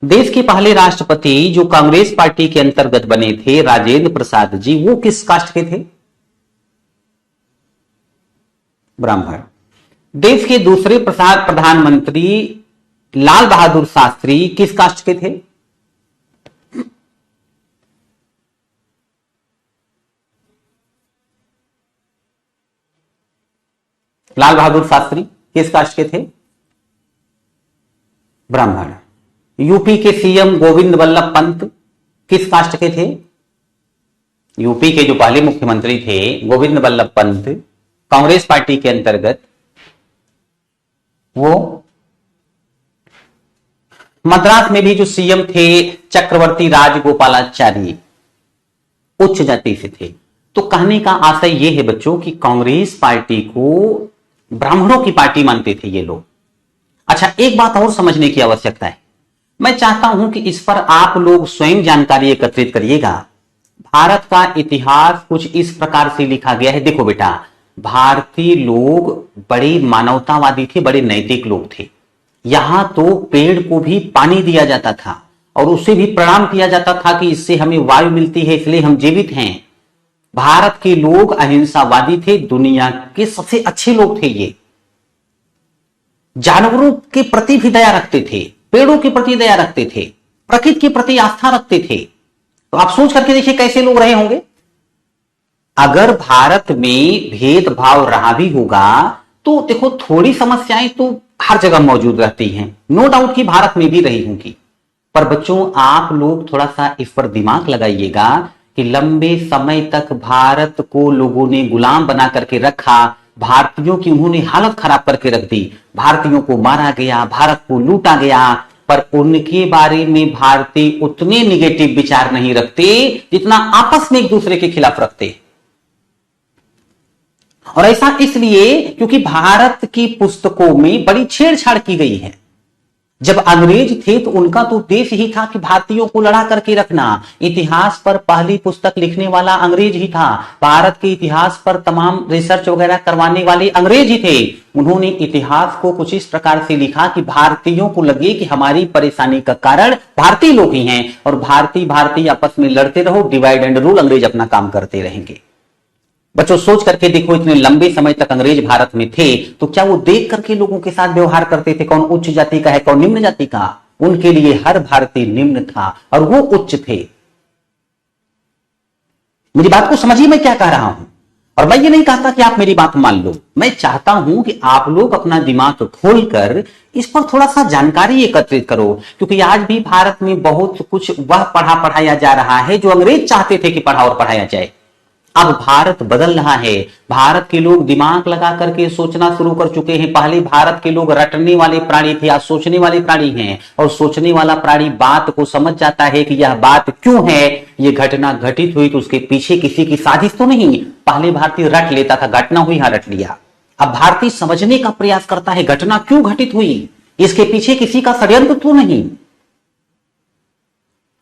देश के पहले राष्ट्रपति जो कांग्रेस पार्टी के अंतर्गत बने थे राजेंद्र प्रसाद जी, वो किस कास्ट के थे? ब्राह्मण। देश के दूसरे प्रधानमंत्री लाल बहादुर शास्त्री किस कास्ट के थे? लाल बहादुर शास्त्री किस कास्ट के थे? ब्राह्मण। यूपी के सीएम गोविंद वल्लभ पंत किस कास्ट के थे? यूपी के जो पहले मुख्यमंत्री थे गोविंद वल्लभ पंत, कांग्रेस पार्टी के अंतर्गत, वो मद्रास में भी जो सीएम थे चक्रवर्ती राजगोपालाचारी, उच्च जाति से थे। तो कहने का आशय यह है बच्चों कि कांग्रेस पार्टी को ब्राह्मणों की पार्टी मानते थे ये लोग। अच्छा एक बात और समझने की आवश्यकता है, मैं चाहता हूं कि इस पर आप लोग स्वयं जानकारी एकत्रित करिएगा। भारत का इतिहास कुछ इस प्रकार से लिखा गया है। देखो बेटा, भारतीय लोग बड़े मानवतावादी थे, बड़े नैतिक लोग थे। यहां तो पेड़ को भी पानी दिया जाता था और उससे भी प्रणाम किया जाता था कि इससे हमें वायु मिलती है, इसलिए हम जीवित हैं। भारत के लोग अहिंसावादी थे, दुनिया के सबसे अच्छे लोग थे। ये जानवरों के प्रति भी दया रखते थे, पेड़ों के प्रति दया रखते थे, प्रकृति के प्रति आस्था रखते थे। तो आप सोच करके देखिए कैसे लोग रहे होंगे। अगर भारत में भेदभाव रहा भी होगा तो देखो थोड़ी समस्याएं तो हर जगह मौजूद रहती हैं, नो डाउट कि भारत में भी रही होंगी। पर बच्चों आप लोग थोड़ा सा इस पर दिमाग लगाइएगा कि लंबे समय तक भारत को लोगों ने गुलाम बना करके रखा, भारतीयों की उन्होंने हालत खराब करके रख दी, भारतीयों को मारा गया, भारत को लूटा गया, पर उनके बारे में भारतीय उतने निगेटिव विचार नहीं रखते जितना आपस में एक दूसरे के खिलाफ रखते। और ऐसा इसलिए क्योंकि भारत की पुस्तकों में बड़ी छेड़छाड़ की गई है। जब अंग्रेज थे तो उनका तो उद्देश्य ही था कि भारतीयों को लड़ा करके रखना। इतिहास पर पहली पुस्तक लिखने वाला अंग्रेज ही था, भारत के इतिहास पर तमाम रिसर्च वगैरह करवाने वाले अंग्रेज ही थे। उन्होंने इतिहास को कुछ इस प्रकार से लिखा कि भारतीयों को लगे कि हमारी परेशानी का कारण भारतीय लोग ही हैं और भारतीय आपस में लड़ते रहो, डिवाइड एंड रूल, अंग्रेज अपना काम करते रहेंगे। बच्चों सोच करके देखो, इतने लंबे समय तक अंग्रेज भारत में थे तो क्या वो देख करके लोगों के साथ व्यवहार करते थे कौन उच्च जाति का है कौन निम्न जाति का? उनके लिए हर भारतीय निम्न था और वो उच्च थे। मेरी बात को समझिए मैं क्या कह रहा हूं। और मैं ये नहीं कहता कि आप मेरी बात मान लो, मैं चाहता हूं कि आप लोग अपना दिमाग खोलकर इस पर थोड़ा सा जानकारी एकत्रित करो, क्योंकि आज भी भारत में बहुत कुछ वह पढ़ाया जा रहा है जो अंग्रेज चाहते थे कि पढ़ा और पढ़ाया जाए। अब भारत बदल रहा है, भारत के लोग दिमाग लगा करके सोचना शुरू कर चुके हैं। पहले भारत के लोग रटने वाले प्राणी थे, आज सोचने वाले प्राणी हैं। और सोचने वाला प्राणी बात को समझ जाता है कि यह बात क्यों है, यह घटना घटित हुई तो उसके पीछे किसी की साजिश तो नहीं। पहले भारतीय रट लेता था, घटना हुई हाँ रट लिया। अब भारतीय समझने का प्रयास करता है घटना क्यों घटित हुई, इसके पीछे किसी का षड्यंत्र तो नहीं।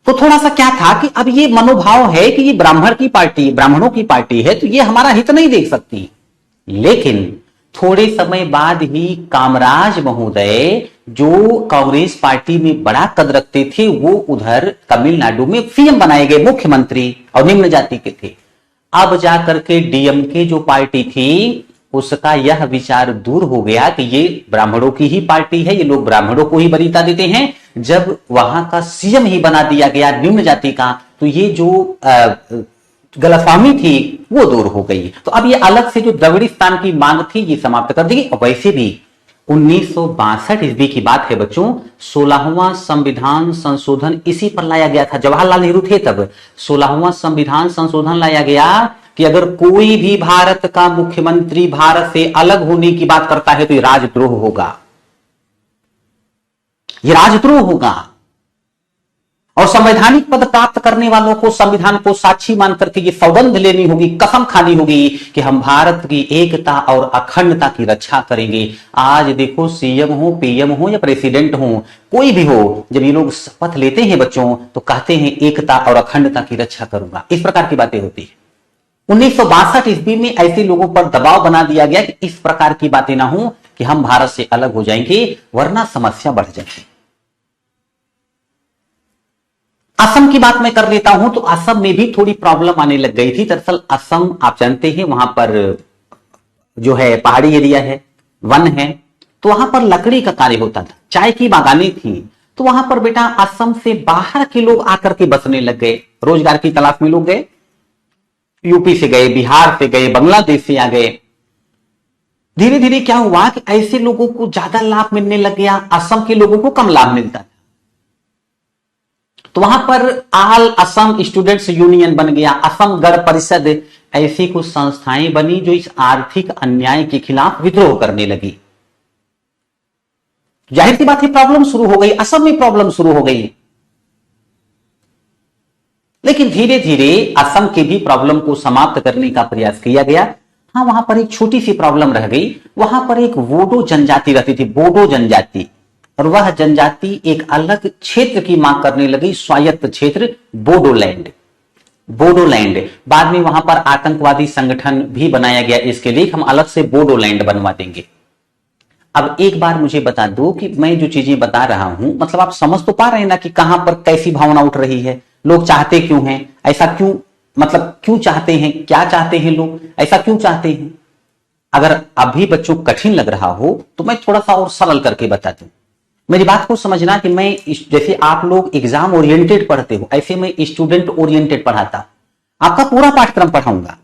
तो थोड़ा सा क्या था कि अब ये मनोभाव है कि ये ब्राह्मणों की पार्टी है तो ये हमारा हित नहीं देख सकती। लेकिन थोड़े समय बाद ही कामराज महोदय जो कांग्रेस पार्टी में बड़ा कद रखते थे वो उधर तमिलनाडु में सीएम बनाए गए, मुख्यमंत्री, और निम्न जाति के थे। अब जाकर के डीएमके जो पार्टी थी उसका यह विचार दूर हो गया कि ये ब्राह्मणों की ही पार्टी है, ये लोग ब्राह्मणों को ही वरीयता देते हैं। जब वहां का सीएम ही बना दिया गया निम्न जाति का, तो ये जो गलतफहमी थी वो दूर हो गई। तो अब ये अलग से जो द्रविड़िस्तान की मांग थी ये समाप्त कर दी। और वैसे भी 1962 ईस्वी की बात है बच्चों, 16वां संविधान संशोधन इसी पर लाया गया था। जवाहरलाल नेहरू थे तब। 16वां संविधान संशोधन लाया गया कि अगर कोई भी भारत का मुख्यमंत्री भारत से अलग होने की बात करता है तो ये राजद्रोह होगा, ये राजद्रोह होगा। और संवैधानिक पद प्राप्त करने वालों को संविधान को साक्षी मान करके ये सौगंध लेनी होगी, कसम खानी होगी कि हम भारत की एकता और अखंडता की रक्षा करेंगे। आज देखो सीएम हो, पीएम हो या प्रेसिडेंट हो, कोई भी हो, जब ये लोग शपथ लेते हैं बच्चों तो कहते हैं एकता और अखंडता की रक्षा करूंगा। इस प्रकार की बातें होती है। 1962 ईस्वी में ऐसे लोगों पर दबाव बना दिया गया कि इस प्रकार की बातें ना हो कि हम भारत से अलग हो जाएंगे वरना समस्या बढ़ जाएगी। असम की बात मैं कर लेता हूं तो असम में भी थोड़ी प्रॉब्लम आने लग गई थी। दरअसल असम आप जानते हैं वहां पर जो है पहाड़ी एरिया है, वन है, तो वहां पर लकड़ी का कार्य होता था, चाय की बागानें थी। तो वहां पर बेटा असम से बाहर के लोग आकर के बसने लग गए, रोजगार की तलाश में लोग गए, यूपी से गए, बिहार से गए, बांग्लादेश से आ गए। धीरे धीरे क्या हुआ कि ऐसे लोगों को ज्यादा लाभ मिलने लग गया, असम के लोगों को कम लाभ मिलता था। तो वहां पर ऑल असम स्टूडेंट्स यूनियन बन गया, असम गण परिषद, ऐसी कुछ संस्थाएं बनी जो इस आर्थिक अन्याय के खिलाफ विद्रोह करने लगी। जाहिर सी बात है प्रॉब्लम शुरू हो गई, असम में प्रॉब्लम शुरू हो गई। लेकिन धीरे धीरे असम के भी प्रॉब्लम को समाप्त करने का प्रयास किया गया। हाँ, वहां पर एक छोटी सी प्रॉब्लम रह गई। वहां पर एक बोडो जनजाति रहती थी, बोडो जनजाति, और वह जनजाति एक अलग क्षेत्र की मांग करने लगी, स्वायत्त क्षेत्र, बोडोलैंड। बोडोलैंड बाद में वहां पर आतंकवादी संगठन भी बनाया गया, इसके लिए हम अलग से बोडोलैंड बनवा देंगे। अब एक बार मुझे बता दो कि मैं जो चीजें बता रहा हूं, मतलब आप समझ तो पा रहे हैं ना कि कहां पर कैसी भावना उठ रही है, लोग चाहते क्यों हैं, ऐसा क्यों, मतलब क्यों चाहते हैं, क्या चाहते हैं लोग, ऐसा क्यों चाहते हैं। अगर अभी बच्चों कठिन लग रहा हो तो मैं थोड़ा सा और सरल करके बता दूं। मेरी बात को समझना कि मैं जैसे आप लोग एग्जाम ओरिएंटेड पढ़ते हो, ऐसे मैं स्टूडेंट ओरिएंटेड पढ़ाता। आपका पूरा पाठ्यक्रम पढ़ाऊंगा,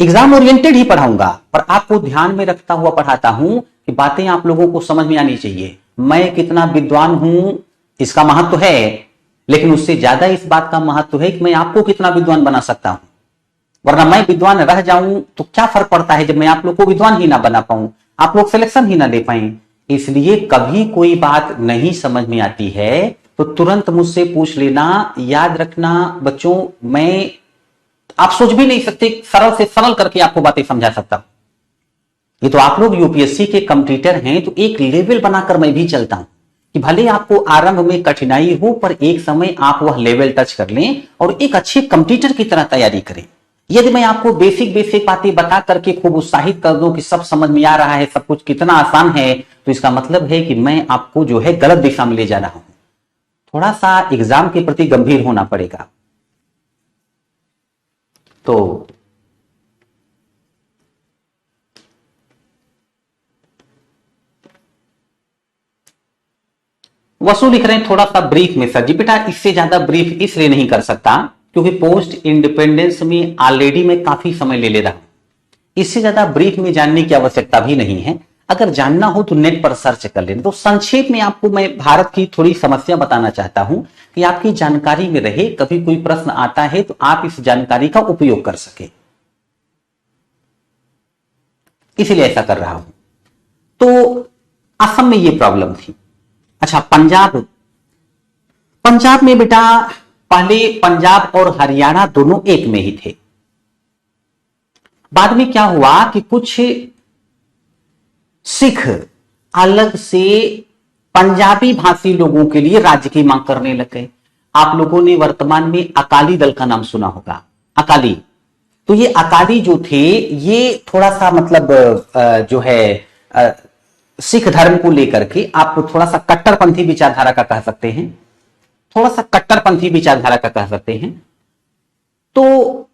एग्जाम ओरिएंटेड ही पढ़ाऊंगा, पर आपको ध्यान में रखता हुआ पढ़ाता हूं कि बातें आप लोगों को समझ में आनी चाहिए। मैं कितना विद्वान हूं इसका महत्व है, लेकिन उससे ज्यादा इस बात का महत्व है कि मैं आपको कितना विद्वान बना सकता हूं। वरना मैं विद्वान रह जाऊं तो क्या फर्क पड़ता है जब मैं आप लोग को विद्वान ही ना बना पाऊं, आप लोग सिलेक्शन ही ना ले पाए। इसलिए कभी कोई बात नहीं समझ में आती है तो तुरंत मुझसे पूछ लेना। याद रखना बच्चों, मैं आप सोच भी नहीं सकते सरल से सरल करके आपको बातें समझा सकता हूं। ये तो आप लोग यूपीएससी के कंपटीटर हैं, तो एक लेवल बनाकर मैं भी चलता हूं कि भले आपको आरंभ में कठिनाई हो पर एक समय आप वह लेवल टच कर लें और एक अच्छे कंपटीटर की तरह तैयारी करें। यदि मैं आपको बेसिक बेसिक बातें बता करके खूब उत्साहित कर दूं कि सब समझ में आ रहा है, सब कुछ कितना आसान है, तो इसका मतलब है कि मैं आपको जो है गलत दिशा में ले जा रहा हूं। थोड़ा सा एग्जाम के प्रति गंभीर होना पड़ेगा। तो वसु लिख रहे हैं थोड़ा सा ब्रीफ में सर जी। बेटा इससे ज्यादा ब्रीफ इसलिए नहीं कर सकता क्योंकि पोस्ट इंडिपेंडेंस में ऑलरेडी मैं काफी समय ले रहा हूं। इससे ज्यादा ब्रीफ में जानने की आवश्यकता भी नहीं है। अगर जानना हो तो नेट पर सर्च कर लेना। तो संक्षेप में आपको मैं भारत की थोड़ी समस्या बताना चाहता हूं कि आपकी जानकारी में रहे, कभी कोई प्रश्न आता है तो आप इस जानकारी का उपयोग कर सके, इसीलिए ऐसा कर रहा हूं। तो असम में यह प्रॉब्लम थी। अच्छा, पंजाब में बेटा पहले पंजाब और हरियाणा दोनों एक में ही थे। बाद में क्या हुआ कि कुछ सिख अलग से पंजाबी भाषी लोगों के लिए राज्य की मांग करने लग गए। आप लोगों ने वर्तमान में अकाली दल का नाम सुना होगा, अकाली। तो ये अकाली जो थे ये थोड़ा सा मतलब जो है सिख धर्म को लेकर के आप थोड़ा सा कट्टरपंथी विचारधारा का कह सकते हैं, थोड़ा सा कट्टरपंथी विचारधारा का कह सकते हैं। तो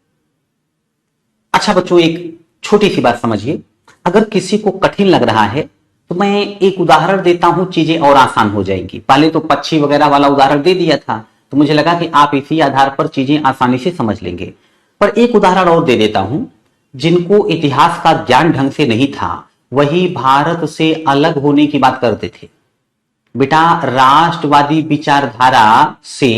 अच्छा बच्चों, एक छोटी सी बात समझिए। अगर किसी को कठिन लग रहा है तो मैं एक उदाहरण देता हूं, चीजें और आसान हो जाएंगी। पहले तो पक्षी वगैरह वाला उदाहरण दे दिया था, तो मुझे लगा कि आप इसी आधार पर चीजें आसानी से समझ लेंगे। पर एक उदाहरण और दे देता हूं, जिनको इतिहास का ज्ञान ढंग से नहीं था वही भारत से अलग होने की बात करते थे। बेटा, राष्ट्रवादी विचारधारा से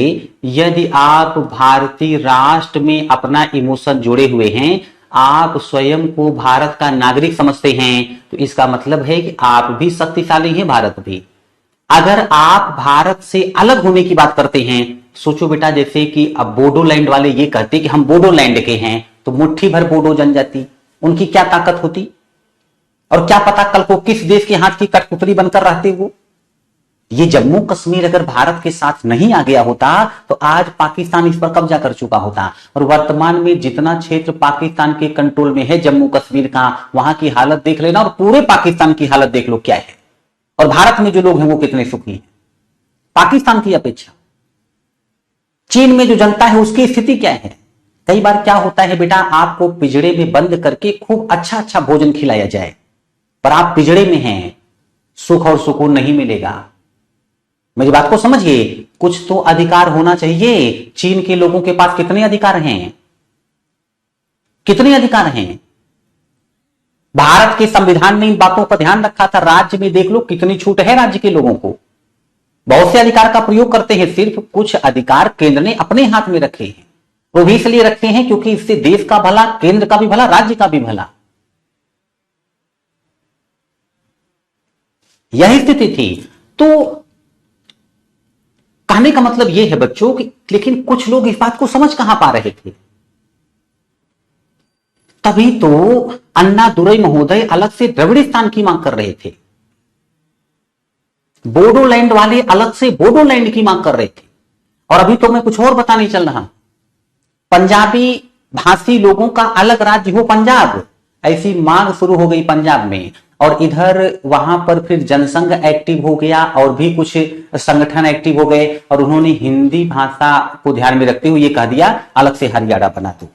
यदि आप भारतीय राष्ट्र में अपना इमोशन जोड़े हुए हैं, आप स्वयं को भारत का नागरिक समझते हैं, तो इसका मतलब है कि आप भी शक्तिशाली हैं, भारत भी। अगर आप भारत से अलग होने की बात करते हैं, सोचो बेटा, जैसे कि अब बोडोलैंड वाले ये कहते कि हम बोडोलैंड के हैं, तो मुट्ठी भर बोडो जनजाति, उनकी क्या ताकत होती, और क्या पता कल को किस देश के हाथ की कठपुतली बनकर रहते वो। ये जम्मू कश्मीर अगर भारत के साथ नहीं आ गया होता तो आज पाकिस्तान इस पर कब्जा कर चुका होता। और वर्तमान में जितना क्षेत्र पाकिस्तान के कंट्रोल में है जम्मू कश्मीर का, वहां की हालत देख लेना, और पूरे पाकिस्तान की हालत देख लो क्या है, और भारत में जो लोग हैं वो कितने सुखी हैं पाकिस्तान की अपेक्षा। चीन में जो जनता है उसकी स्थिति क्या है। कई बार क्या होता है बेटा, आपको पिंजड़े में बंद करके खूब अच्छा अच्छा भोजन खिलाया जाए, पर आप पिंजड़े में हैं, सुख और सुकून नहीं मिलेगा। मेरी बात को समझिए, कुछ तो अधिकार होना चाहिए। चीन के लोगों के पास कितने अधिकार हैं, कितने अधिकार हैं। भारत के संविधान ने इन बातों पर ध्यान रखा था। राज्य में देख लो कितनी छूट है राज्य के लोगों को, बहुत से अधिकार का प्रयोग करते हैं। सिर्फ कुछ अधिकार केंद्र ने अपने हाथ में रखे हैं, वो भी इसलिए रखते हैं क्योंकि इससे देश का भला, केंद्र का भी भला, राज्य का भी भला। यही स्थिति थी। तो कहने का मतलब यह है बच्चों कि लेकिन कुछ लोग इस बात को समझ कहां पा रहे थे। तभी तो अन्ना दुरई महोदय अलग से द्रविड़िस्तान की मांग कर रहे थे, बोडोलैंड वाले अलग से बोडोलैंड की मांग कर रहे थे। और अभी तो मैं कुछ और बताने चल रहा हूं, पंजाबी भाषी लोगों का अलग राज्य हो पंजाब, ऐसी मांग शुरू हो गई पंजाब में। और इधर वहां पर फिर जनसंघ एक्टिव हो गया और भी कुछ संगठन एक्टिव हो गए, और उन्होंने हिंदी भाषा को ध्यान में रखते हुए ये कह दिया अलग से हरियाणा बना दो।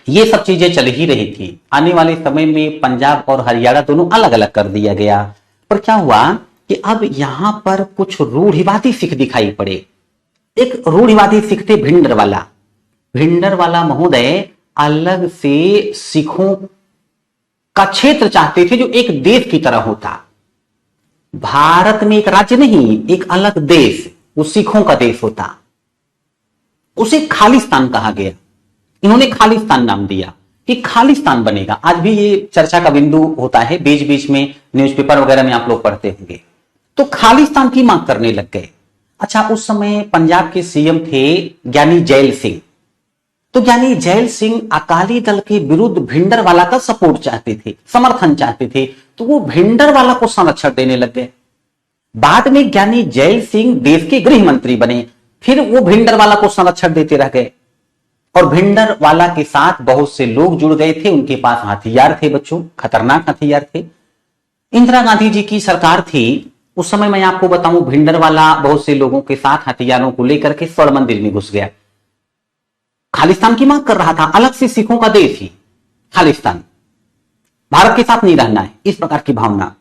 ये सब चीजें चल ही रही थी। आने वाले समय में पंजाब और हरियाणा दोनों अलग अलग कर दिया गया। पर क्या हुआ कि अब यहां पर कुछ रूढ़िवादी सिख दिखाई पड़े। एक रूढ़िवादी सिख थे भिंडरवाला। भिंडरवाला महोदय अलग से सिखों का क्षेत्र चाहते थे जो एक देश की तरह होता। भारत में एक राज्य नहीं, एक अलग देश, वो सिखों का देश होता। उसे खालिस्तान कहा गया। इन्होंने खालिस्तान नाम दिया कि खालिस्तान बनेगा। आज भी ये चर्चा का बिंदु होता है, बीच बीच में न्यूज़पेपर वगैरह में आप लोग पढ़ते होंगे। तो खालिस्तान की मांग करने लग गए। अच्छा, उस समय पंजाब के सीएम थे ज्ञानी जैल सिंह। तो ज्ञानी जैल सिंह अकाली दल के विरुद्ध भिंडरवाला का सपोर्ट चाहते थे, समर्थन चाहते थे, तो वो भिंडरवाला को संरक्षण देने लग गए। बाद में ज्ञानी जैल सिंह देश के गृह मंत्री बने, फिर वो भिंडरवाला को संरक्षण देते रह गए। और भिंडरवाला के साथ बहुत से लोग जुड़ गए थे, उनके पास हथियार थे बच्चों, खतरनाक हथियार थे। इंदिरा गांधी जी की सरकार थी उस समय, मैं आपको बताऊं, भिंडरवाला बहुत से लोगों के साथ हथियारों को लेकर के स्वर्ण मंदिर में घुस गया। खालिस्तान की मांग कर रहा था, अलग से सिखों का देश ही खालिस्तान, भारत के साथ नहीं रहना है, इस प्रकार की भावना।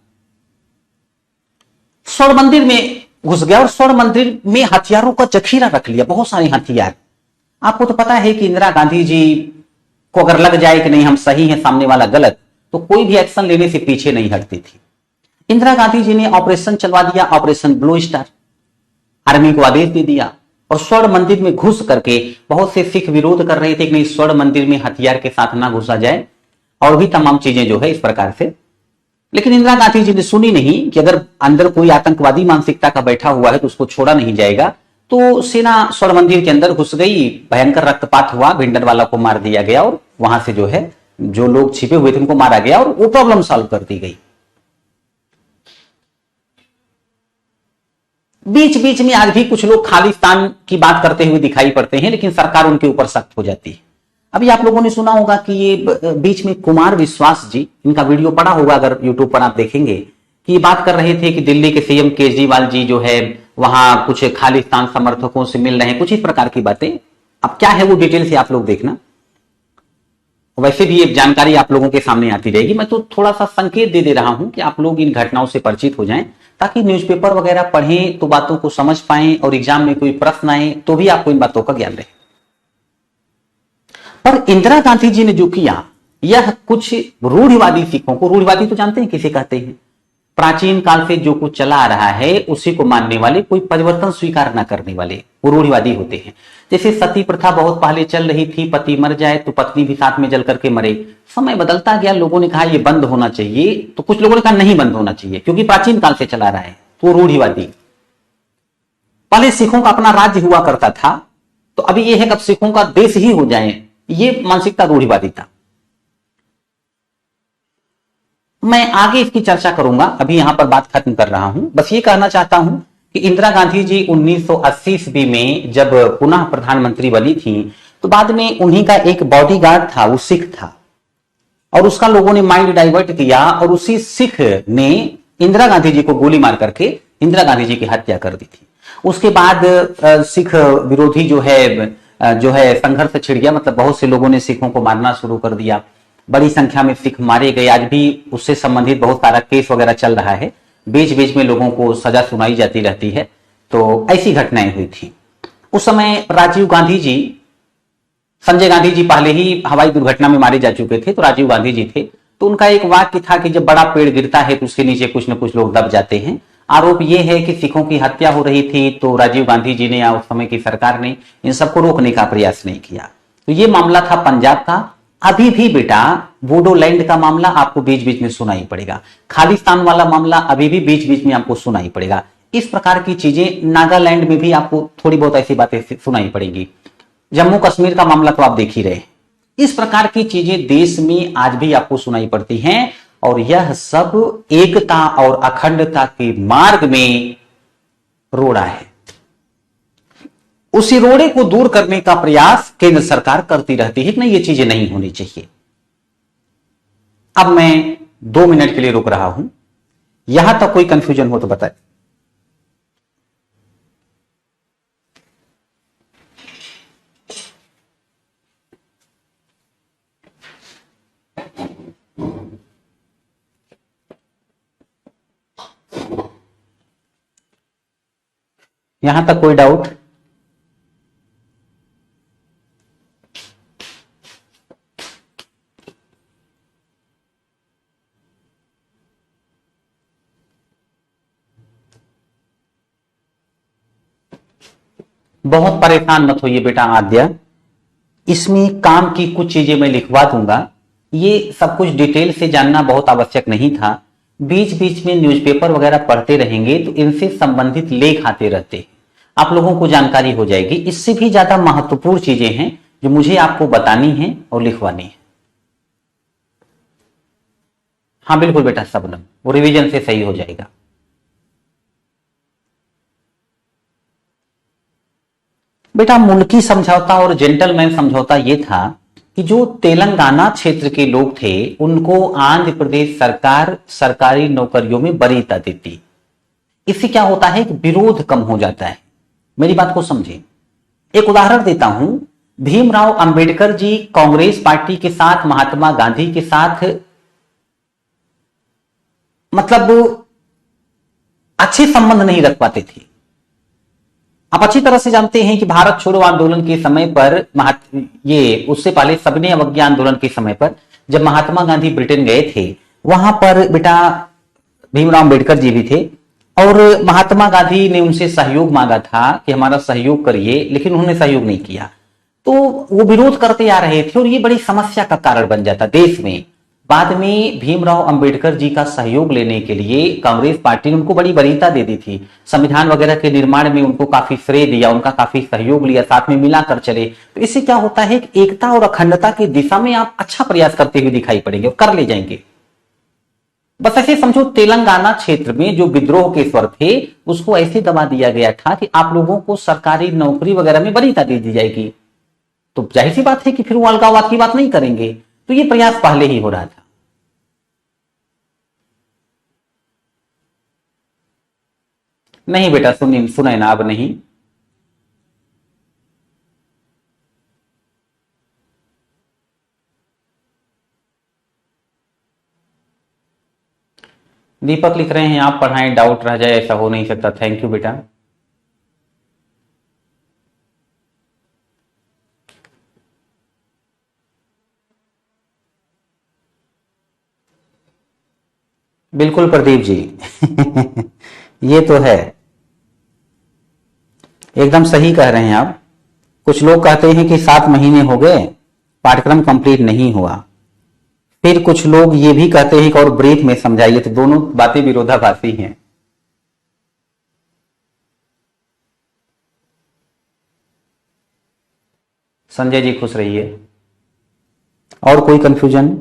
स्वर्ण मंदिर में घुस गया और स्वर्ण मंदिर में हथियारों का जखीरा रख लिया, बहुत सारे हथियार। आपको तो पता है कि इंदिरा गांधी जी को अगर लग जाए कि नहीं हम सही हैं, सामने वाला गलत, तो कोई भी एक्शन लेने से पीछे नहीं हटती थी। इंदिरा गांधी जी ने ऑपरेशन चलवा दिया, ऑपरेशन ब्लू स्टार। आर्मी को आदेश दे दिया और स्वर्ण मंदिर में घुस करके बहुत से सिख विरोध कर रहे थे कि नहीं, स्वर्ण मंदिर में हथियार के साथ ना घुसा जाए, और भी तमाम चीजें जो है इस प्रकार से। लेकिन इंदिरा गांधी जी ने सुनी नहीं कि अगर अंदर कोई आतंकवादी मानसिकता का बैठा हुआ है तो उसको छोड़ा नहीं जाएगा। तो सेना स्वर्ण मंदिर के अंदर घुस गई, भयंकर रक्तपात हुआ, भिंडरवाला को मार दिया गया, और वहां से जो है जो लोग छिपे हुए थे उनको मारा गया, और वो प्रॉब्लम सॉल्व कर दी गई। बीच बीच में आज भी कुछ लोग खालिस्तान की बात करते हुए दिखाई पड़ते हैं, लेकिन सरकार उनके ऊपर सख्त हो जाती है। अभी आप लोगों ने सुना होगा कि ये बीच में कुमार विश्वास जी, इनका वीडियो पड़ा होगा अगर यूट्यूब पर आप देखेंगे, कि ये बात कर रहे थे कि दिल्ली के सीएम केजरीवाल जी जो है वहां कुछ खालिस्तान समर्थकों से मिल रहे हैं, कुछ इस प्रकार की बातें। अब क्या है वो डिटेल से आप लोग देखना। वैसे भी ये जानकारी आप लोगों के सामने आती रहेगी, मैं तो थोड़ा सा संकेत दे रहा हूं कि आप लोग इन घटनाओं से परिचित हो जाएं, ताकि न्यूज़पेपर वगैरह पढ़ें तो बातों को समझ पाएं और एग्जाम में कोई प्रश्न आए तो भी आपको इन बातों का ज्ञान रहे। पर इंदिरा गांधी जी ने जो किया, यह कुछ रूढ़िवादी सिखों को, रूढ़िवादी तो जानते हैं किसे कहते हैं, प्राचीन काल से जो कुछ चला आ रहा है उसी को मानने वाले, कोई परिवर्तन स्वीकार न करने वाले, वो रूढ़िवादी होते हैं। जैसे सती प्रथा बहुत पहले चल रही थी, पति मर जाए तो पत्नी भी साथ में जल करके मरे, समय बदलता गया, लोगों ने कहा ये बंद होना चाहिए, तो कुछ लोगों ने कहा नहीं बंद होना चाहिए क्योंकि प्राचीन काल से चला रहा है, तो रूढ़िवादी। पहले सिखों का अपना राज्य हुआ करता था, तो अभी यह है कि अब सिखों का देश ही हो जाए, ये मानसिकता रूढ़िवादी था। मैं आगे इसकी चर्चा करूंगा, अभी यहां पर बात खत्म कर रहा हूं। बस ये कहना चाहता हूं कि इंदिरा गांधी जी 1980 ईस्वी में जब पुनः प्रधानमंत्री बनी थी, तो बाद में उन्हीं का एक बॉडीगार्ड था, वो सिख था, और उसका लोगों ने माइंड डाइवर्ट किया और उसी सिख ने इंदिरा गांधी जी को गोली मार करके इंदिरा गांधी जी की हत्या कर दी थी। उसके बाद सिख विरोधी जो है संघर्ष छिड़ गया, मतलब बहुत से लोगों ने सिखों को मारना शुरू कर दिया, बड़ी संख्या में सिख मारे गए। आज भी उससे संबंधित बहुत सारा केस वगैरह चल रहा है, बीच बीच में लोगों को सजा सुनाई जाती रहती है। तो ऐसी घटनाएं हुई थी। उस समय राजीव गांधी जी, संजय गांधी जी पहले ही हवाई दुर्घटना में मारे जा चुके थे, तो राजीव गांधी जी थे, तो उनका एक वाक्य था कि जब बड़ा पेड़ गिरता है तो उसके नीचे कुछ न कुछ लोग दब जाते हैं। आरोप यह है कि सिखों की हत्या हो रही थी, तो राजीव गांधी जी ने या उस समय की सरकार ने इन सबको रोकने का प्रयास नहीं किया। तो ये मामला था पंजाब का। अभी भी बेटा बोडोलैंड का मामला आपको बीच बीच में सुनाई पड़ेगा, खालिस्तान वाला मामला अभी भी बीच बीच में आपको सुनाई पड़ेगा। इस प्रकार की चीजें नागालैंड में भी आपको थोड़ी बहुत ऐसी बातें सुनाई पड़ेगी। जम्मू कश्मीर का मामला तो आप देख ही रहे। इस प्रकार की चीजें देश में आज भी आपको सुनाई पड़ती हैं, और यह सब एकता और अखंडता के मार्ग में रोड़ा है। उसी रोड़े को दूर करने का प्रयास केंद्र सरकार करती रहती है कि नहीं, ये चीजें नहीं होनी चाहिए। अब मैं 2 मिनट के लिए रुक रहा हूं, यहां तक कोई कंफ्यूजन हो तो बताए। यहां तक कोई डाउट? बहुत परेशान मत होइए बेटा आद्या, इसमें काम की कुछ चीजें मैं लिखवा दूंगा। ये सब कुछ डिटेल से जानना बहुत आवश्यक नहीं था। बीच बीच में न्यूज़पेपर वगैरह पढ़ते रहेंगे तो इनसे संबंधित लेख आते रहते हैं, आप लोगों को जानकारी हो जाएगी। इससे भी ज्यादा महत्वपूर्ण चीजें हैं जो मुझे आपको बतानी है और लिखवानी है। हाँ बिल्कुल बेटा सबनम, वो रिवीजन से सही हो जाएगा। बेटा मुल्की समझौता और जेंटलमैन समझौता यह था कि जो तेलंगाना क्षेत्र के लोग थे उनको आंध्र प्रदेश सरकार सरकारी नौकरियों में वरीयता देती। इससे क्या होता है कि विरोध कम हो जाता है। मेरी बात को समझे, एक उदाहरण देता हूं। भीमराव अंबेडकर जी कांग्रेस पार्टी के साथ, महात्मा गांधी के साथ मतलब अच्छे संबंध नहीं रख पाते थे। आप अच्छी तरह से जानते हैं कि भारत छोड़ो आंदोलन के समय पर, ये उससे पहले सबने अवज्ञा आंदोलन के समय पर जब महात्मा गांधी ब्रिटेन गए थे, वहां पर बेटा भीमराव अंबेडकर जी भी थे, और महात्मा गांधी ने उनसे सहयोग मांगा था कि हमारा सहयोग करिए, लेकिन उन्होंने सहयोग नहीं किया। तो वो विरोध करते आ रहे थे और ये बड़ी समस्या का कारण बन जाता देश में। बाद में भीमराव अंबेडकर जी का सहयोग लेने के लिए कांग्रेस पार्टी ने उनको बड़ी वरीयता दे दी थी, संविधान वगैरह के निर्माण में उनको काफी श्रेय दिया, उनका काफी सहयोग लिया, साथ में मिलाकर चले। तो इससे क्या होता है कि एकता और अखंडता की दिशा में आप अच्छा प्रयास करते हुए दिखाई पड़ेंगे और कर ले जाएंगे। बस ऐसे समझो, तेलंगाना क्षेत्र में जो विद्रोह के स्वर थे उसको ऐसे दबा दिया गया था कि आप लोगों को सरकारी नौकरी वगैरह में वरीयता दे दी जाएगी। तो जाहिर सी बात है कि फिर वो अलगाववाद की बात नहीं करेंगे। तो ये प्रयास पहले ही हो रहा था। नहीं बेटा सुने ना, अब नहीं। दीपक लिख रहे हैं आप पढ़ाएं, डाउट रह जाए ऐसा हो नहीं सकता। थैंक यू बेटा। बिल्कुल प्रदीप जी ये तो है, एकदम सही कह रहे हैं आप। कुछ लोग कहते हैं कि 7 महीने हो गए, पाठ्यक्रम कंप्लीट नहीं हुआ। फिर कुछ लोग ये भी कहते हैं कि और ब्रीफ में समझाइए, तो दोनों बातें विरोधाभासी हैं। संजय जी खुश रहिए। और कोई कंफ्यूजन?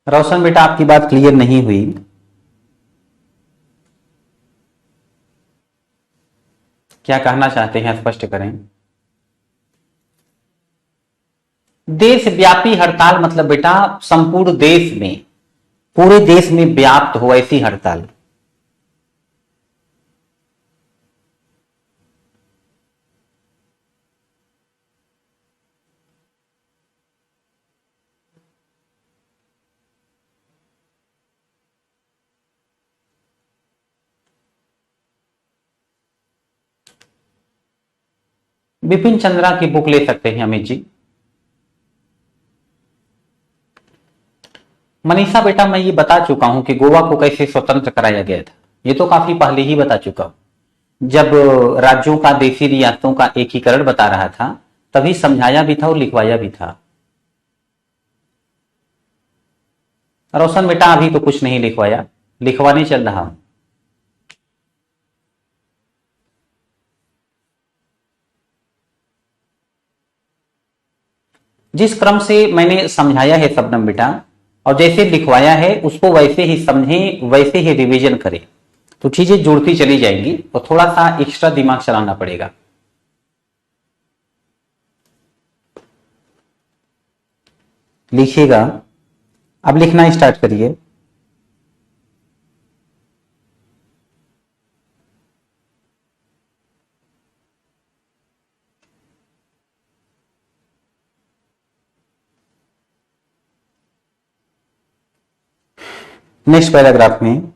रोशन बेटा आपकी बात क्लियर नहीं हुई। क्या कहना चाहते हैं, स्पष्ट करें। देशव्यापी हड़ताल मतलब बेटा संपूर्ण देश में, पूरे देश में व्याप्त हो ऐसी हड़ताल। विपिन चंद्रा की बुक ले सकते हैं अमित जी। मनीषा बेटा मैं ये बता चुका हूं कि गोवा को कैसे स्वतंत्र कराया गया था, ये तो काफी पहले ही बता चुका हूं। जब राज्यों का, देशी रियासतों का एकीकरण बता रहा था तभी समझाया भी था और लिखवाया भी था। रोशन बेटा अभी तो कुछ नहीं लिखवाया, लिखवाने चल रहा हूं। जिस क्रम से मैंने समझाया है शबनम बेटा, और जैसे लिखवाया है उसको वैसे ही समझें, वैसे ही रिवीजन करें, तो चीजें जुड़ती चली जाएंगी और थोड़ा सा एक्स्ट्रा दिमाग चलाना पड़ेगा। लिखिएगा, अब लिखना स्टार्ट करिए। नेक्स्ट पैराग्राफ में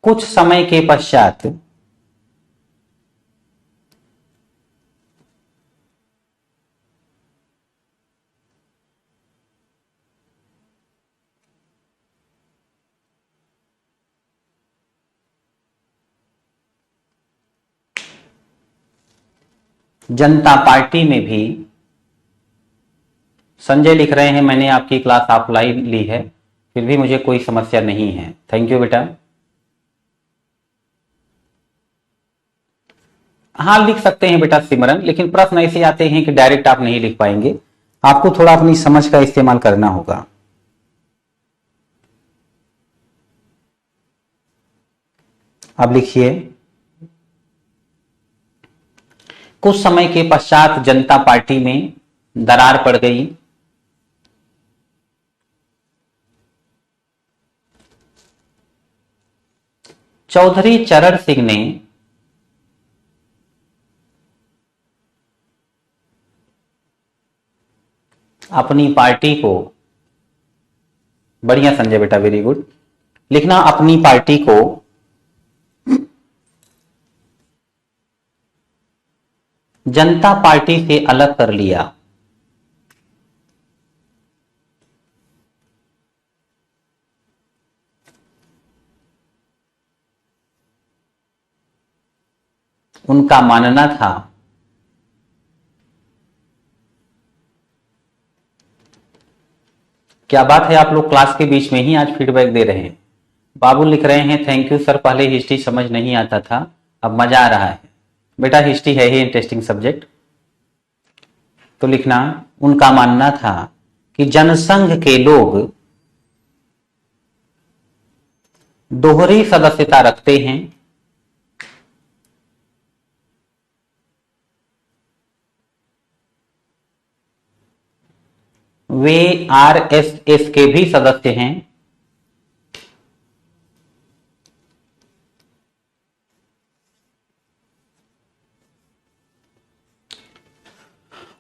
कुछ समय के पश्चात जनता पार्टी में भी, संजय लिख रहे हैं मैंने आपकी क्लास ऑफलाइन ली है फिर भी मुझे कोई समस्या नहीं है। थैंक यू बेटा। हाँ लिख सकते हैं बेटा सिमरन, लेकिन प्रश्न ऐसे आते हैं कि डायरेक्ट आप नहीं लिख पाएंगे, आपको थोड़ा अपनी समझ का इस्तेमाल करना होगा। अब लिखिए, कुछ समय के पश्चात जनता पार्टी में दरार पड़ गई। चौधरी चरण सिंह ने अपनी पार्टी को, बढ़िया संजय बेटा वेरी गुड, लिखना अपनी पार्टी को जनता पार्टी से अलग कर लिया। उनका मानना था क्या बात है, आप लोग क्लास के बीच में ही आज फीडबैक दे रहे हैं। बाबू लिख रहे हैं थैंक यू सर, पहले हिस्ट्री समझ नहीं आता था, अब मजा आ रहा है। बेटा हिस्ट्री है ही इंटरेस्टिंग सब्जेक्ट। तो लिखना, उनका मानना था कि जनसंघ के लोग दोहरी सदस्यता रखते हैं, वे आरएसएस के भी सदस्य हैं,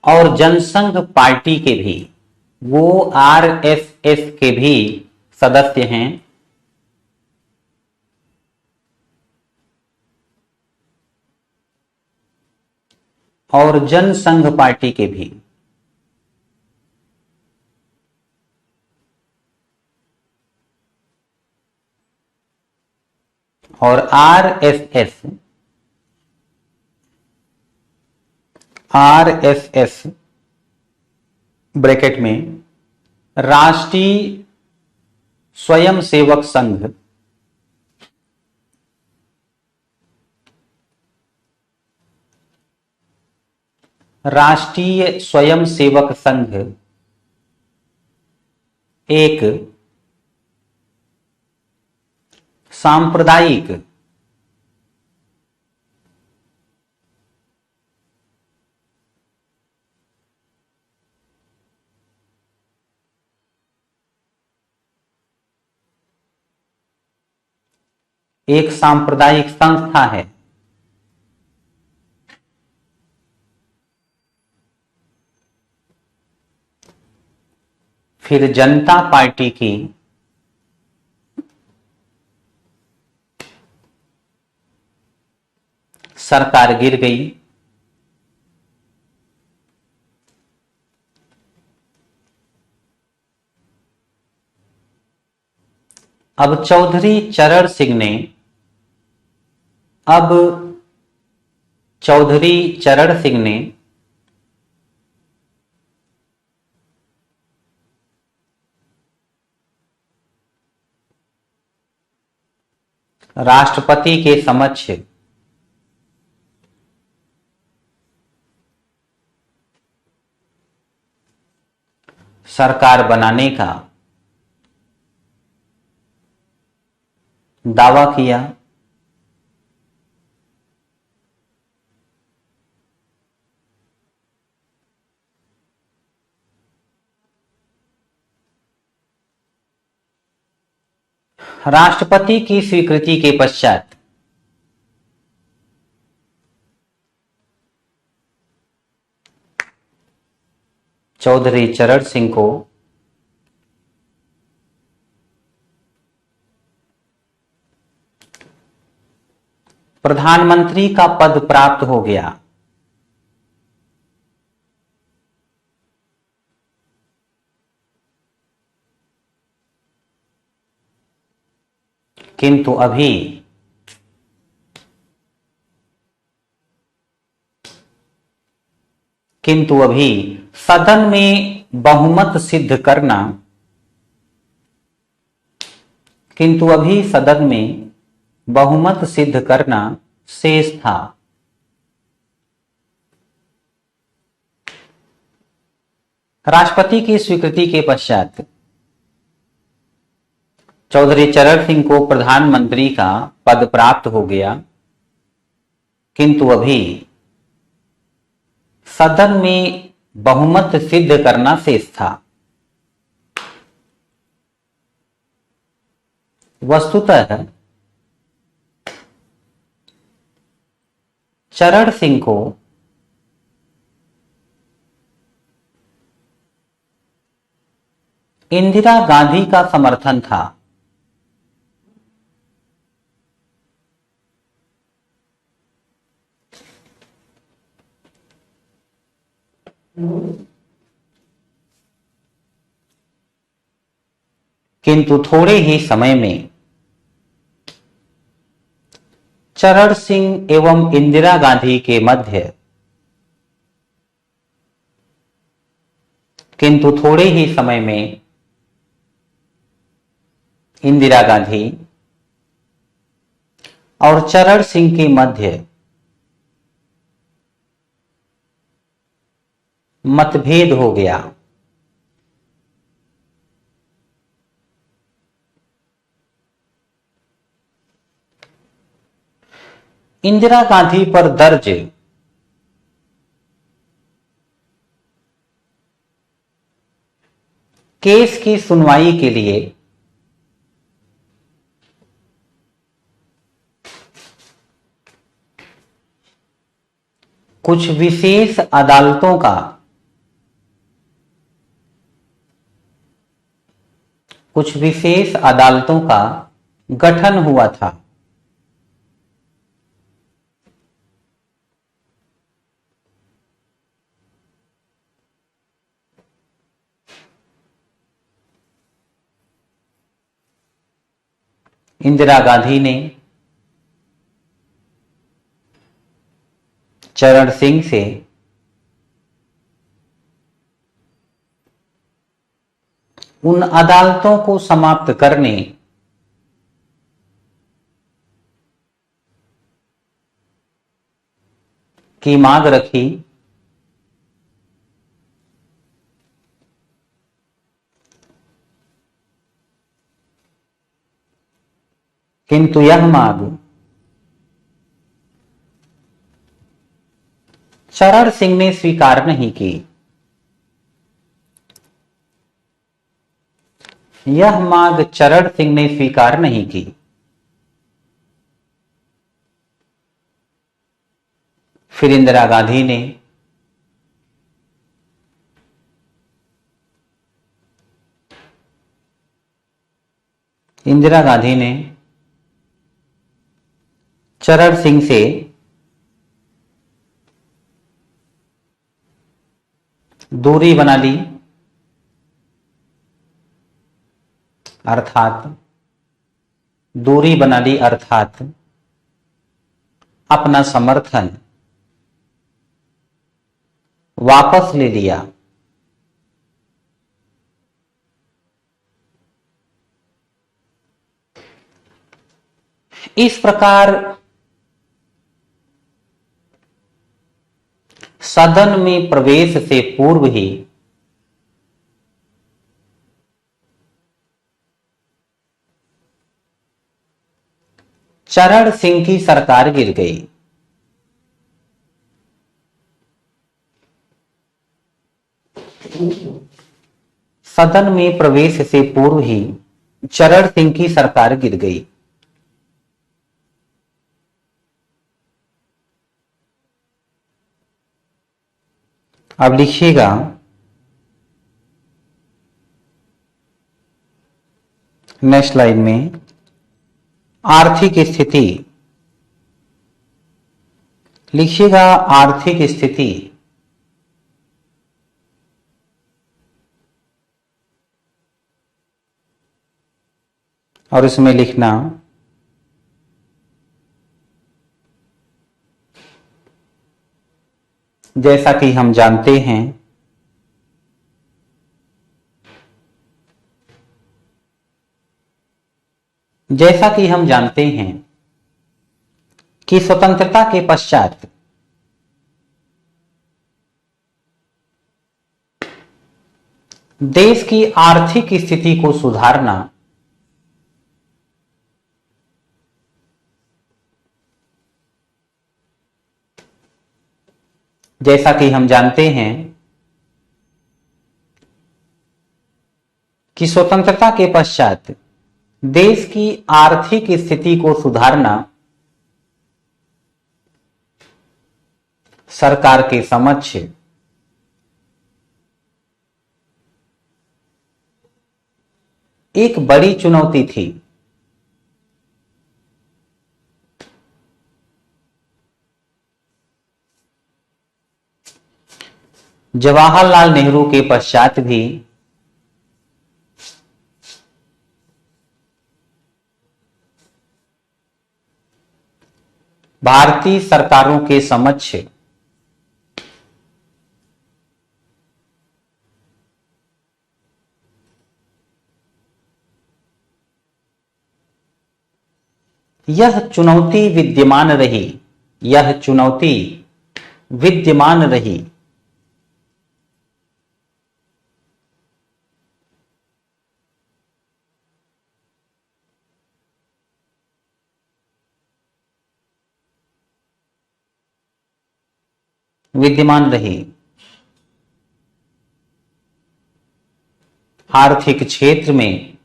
और जनसंघ पार्टी के भी, वो आरएसएस के भी सदस्य हैं, और जनसंघ पार्टी के भी, और आरएसएस ब्रैकेट में राष्ट्रीय स्वयंसेवक संघ, राष्ट्रीय स्वयंसेवक संघ एक सांप्रदायिक संस्था है। फिर जनता पार्टी की सरकार गिर गई, अब चौधरी चरण सिंह ने राष्ट्रपति के समक्ष सरकार बनाने का दावा किया। राष्ट्रपति की स्वीकृति के पश्चात चौधरी चरण सिंह को प्रधानमंत्री का पद प्राप्त हो गया। किंतु अभी सदन में बहुमत सिद्ध करना शेष था। राष्ट्रपति की स्वीकृति के पश्चात चौधरी चरण सिंह को प्रधानमंत्री का पद प्राप्त हो गया, किंतु अभी सदन में बहुमत सिद्ध करना शेष था। वस्तुतः चरण सिंह को इंदिरा गांधी का समर्थन था। किंतु थोड़े ही समय में चरण सिंह एवं इंदिरा गांधी के मध्य इंदिरा गांधी और चरण सिंह के मध्य मतभेद हो गया। इंदिरा गांधी पर दर्ज केस की सुनवाई के लिए कुछ विशेष अदालतों का गठन हुआ था। इंदिरा गांधी ने चरण सिंह से उन अदालतों को समाप्त करने की मांग रखी, किंतु यह मांग चरण सिंह ने स्वीकार नहीं की। यह मांग चरण सिंह ने स्वीकार नहीं की। फिर इंदिरा गांधी ने चरण सिंह से दूरी बना ली, अर्थात अपना समर्थन वापस ले लिया। इस प्रकार सदन में प्रवेश से पूर्व ही चरण सिंह की सरकार गिर गई। सदन में प्रवेश से पूर्व ही चरण सिंह की सरकार गिर गई। अब लिखिएगा, नेक्स्ट लाइन में आर्थिक स्थिति लिखिएगा। आर्थिक स्थिति और इसमें लिखना जैसा कि हम जानते हैं कि स्वतंत्रता के पश्चात देश की आर्थिक स्थिति को सुधारना जैसा कि हम जानते हैं कि स्वतंत्रता के पश्चात देश की आर्थिक स्थिति को सुधारना सरकार के समक्ष एक बड़ी चुनौती थी। जवाहरलाल नेहरू के पश्चात भी भारतीय सरकारों के समक्ष यह चुनौती विद्यमान रही, यह चुनौती विद्यमान रही। विद्यमान रही। आर्थिक क्षेत्र में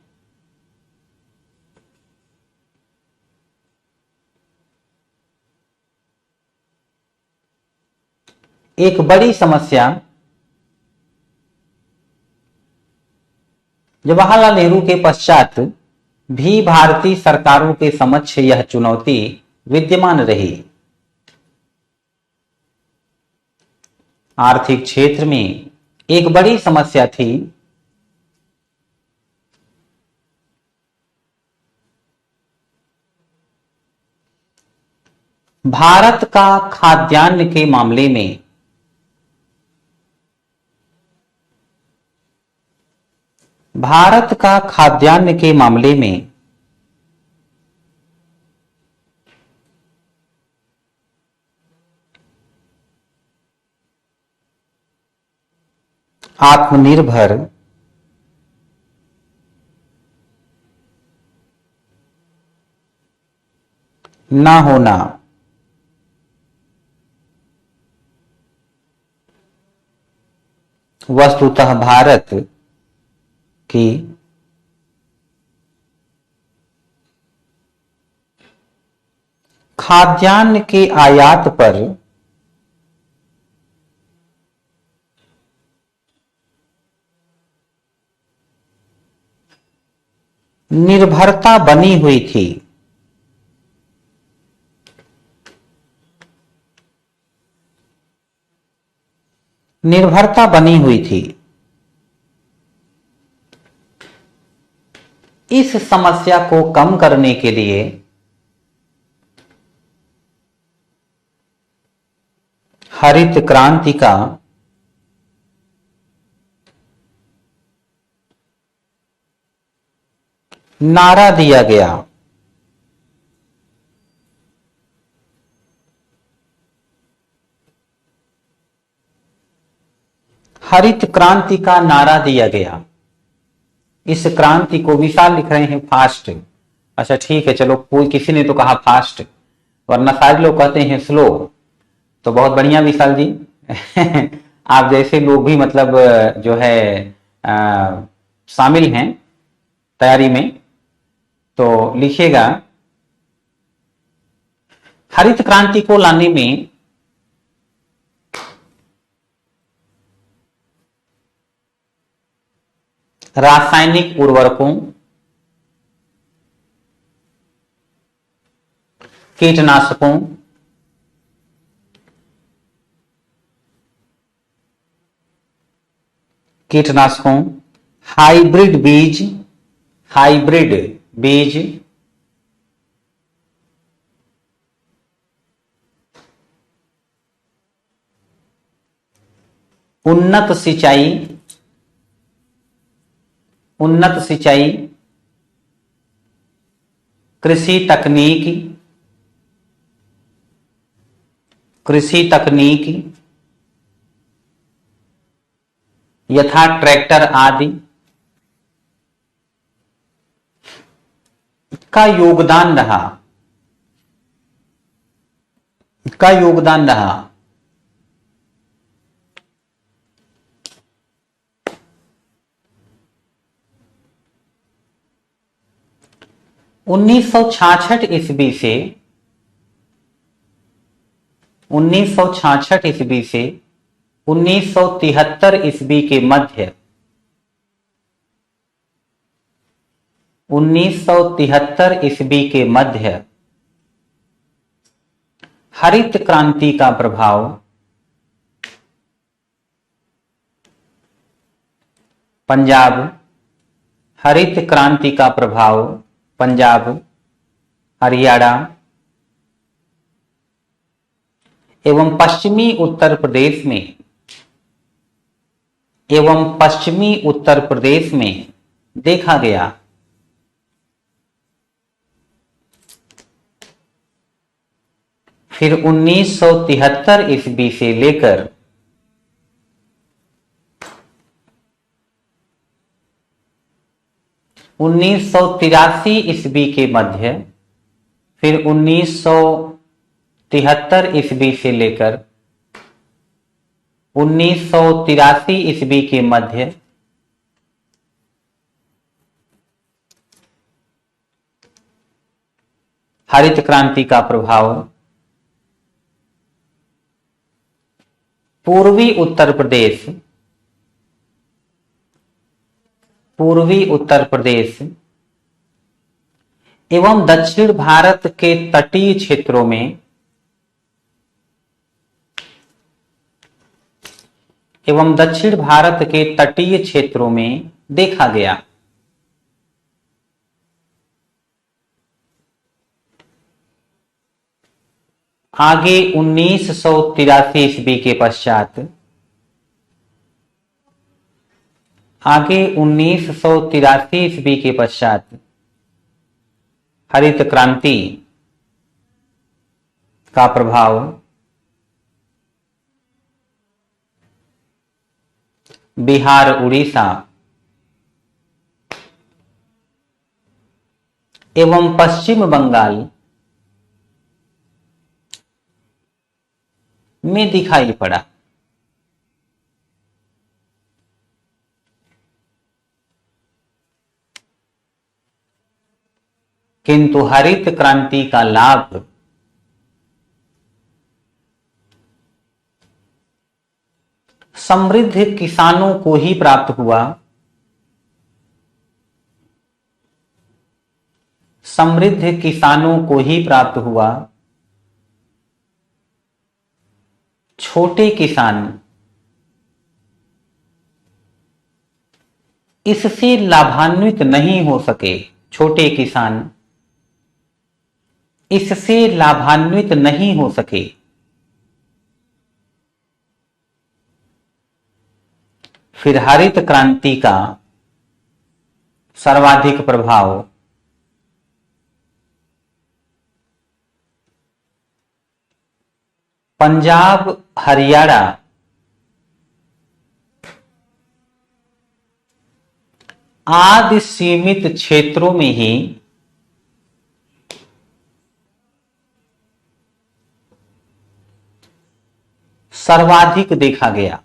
एक बड़ी समस्या जवाहरलाल नेहरू के पश्चात भी भारतीय सरकारों के समक्ष यह चुनौती विद्यमान रही। आर्थिक क्षेत्र में एक बड़ी समस्या थी, भारत का खाद्यान्न के मामले में भारत का खाद्यान्न के मामले में आत्मनिर्भर न होना वस्तुतः भारत की खाद्यान्न के आयात पर निर्भरता बनी हुई थी। निर्भरता बनी हुई थी। इस समस्या को कम करने के लिए हरित क्रांति का नारा दिया गया। हरित क्रांति का नारा दिया गया। इस क्रांति को विशाल लिख रहे हैं फास्ट। अच्छा ठीक है, चलो कोई किसी ने तो कहा फास्ट, वरना सारे लोग कहते हैं स्लो। तो बहुत बढ़िया विशाल जी आप जैसे लोग भी मतलब जो है शामिल हैं तैयारी में, तो लिखिएगा। हरित क्रांति को लाने में रासायनिक उर्वरकों, कीटनाशकों, हाइब्रिड बीज, उन्नत सिंचाई, कृषि तकनीक यथा ट्रैक्टर आदि का योगदान रहा। 1966 ईस्वी से 1973 ईस्वी के मध्य 1973 ईस्वी के मध्य हरित क्रांति का प्रभाव पंजाब, हरित क्रांति का प्रभाव पंजाब, हरियाणा एवं पश्चिमी उत्तर प्रदेश में देखा गया। फिर 1973 ईस्वी से लेकर 1983 ईस्वी के मध्य, फिर 1973 ईस्वी से लेकर 1983 ईस्वी के मध्य हरित क्रांति का प्रभाव पूर्वी उत्तर प्रदेश एवं दक्षिण भारत के तटीय क्षेत्रों में देखा गया। आगे 1983 ईस्वी के पश्चात हरित क्रांति का प्रभाव बिहार, उड़ीसा एवं पश्चिम बंगाल में दिखाई पड़ा। किंतु हरित क्रांति का लाभ समृद्ध किसानों को ही प्राप्त हुआ। छोटे किसान इससे लाभान्वित नहीं हो सके। फिर हरित क्रांति का सर्वाधिक प्रभाव पंजाब, हरियाणा आदि सीमित क्षेत्रों में ही सर्वाधिक देखा गया।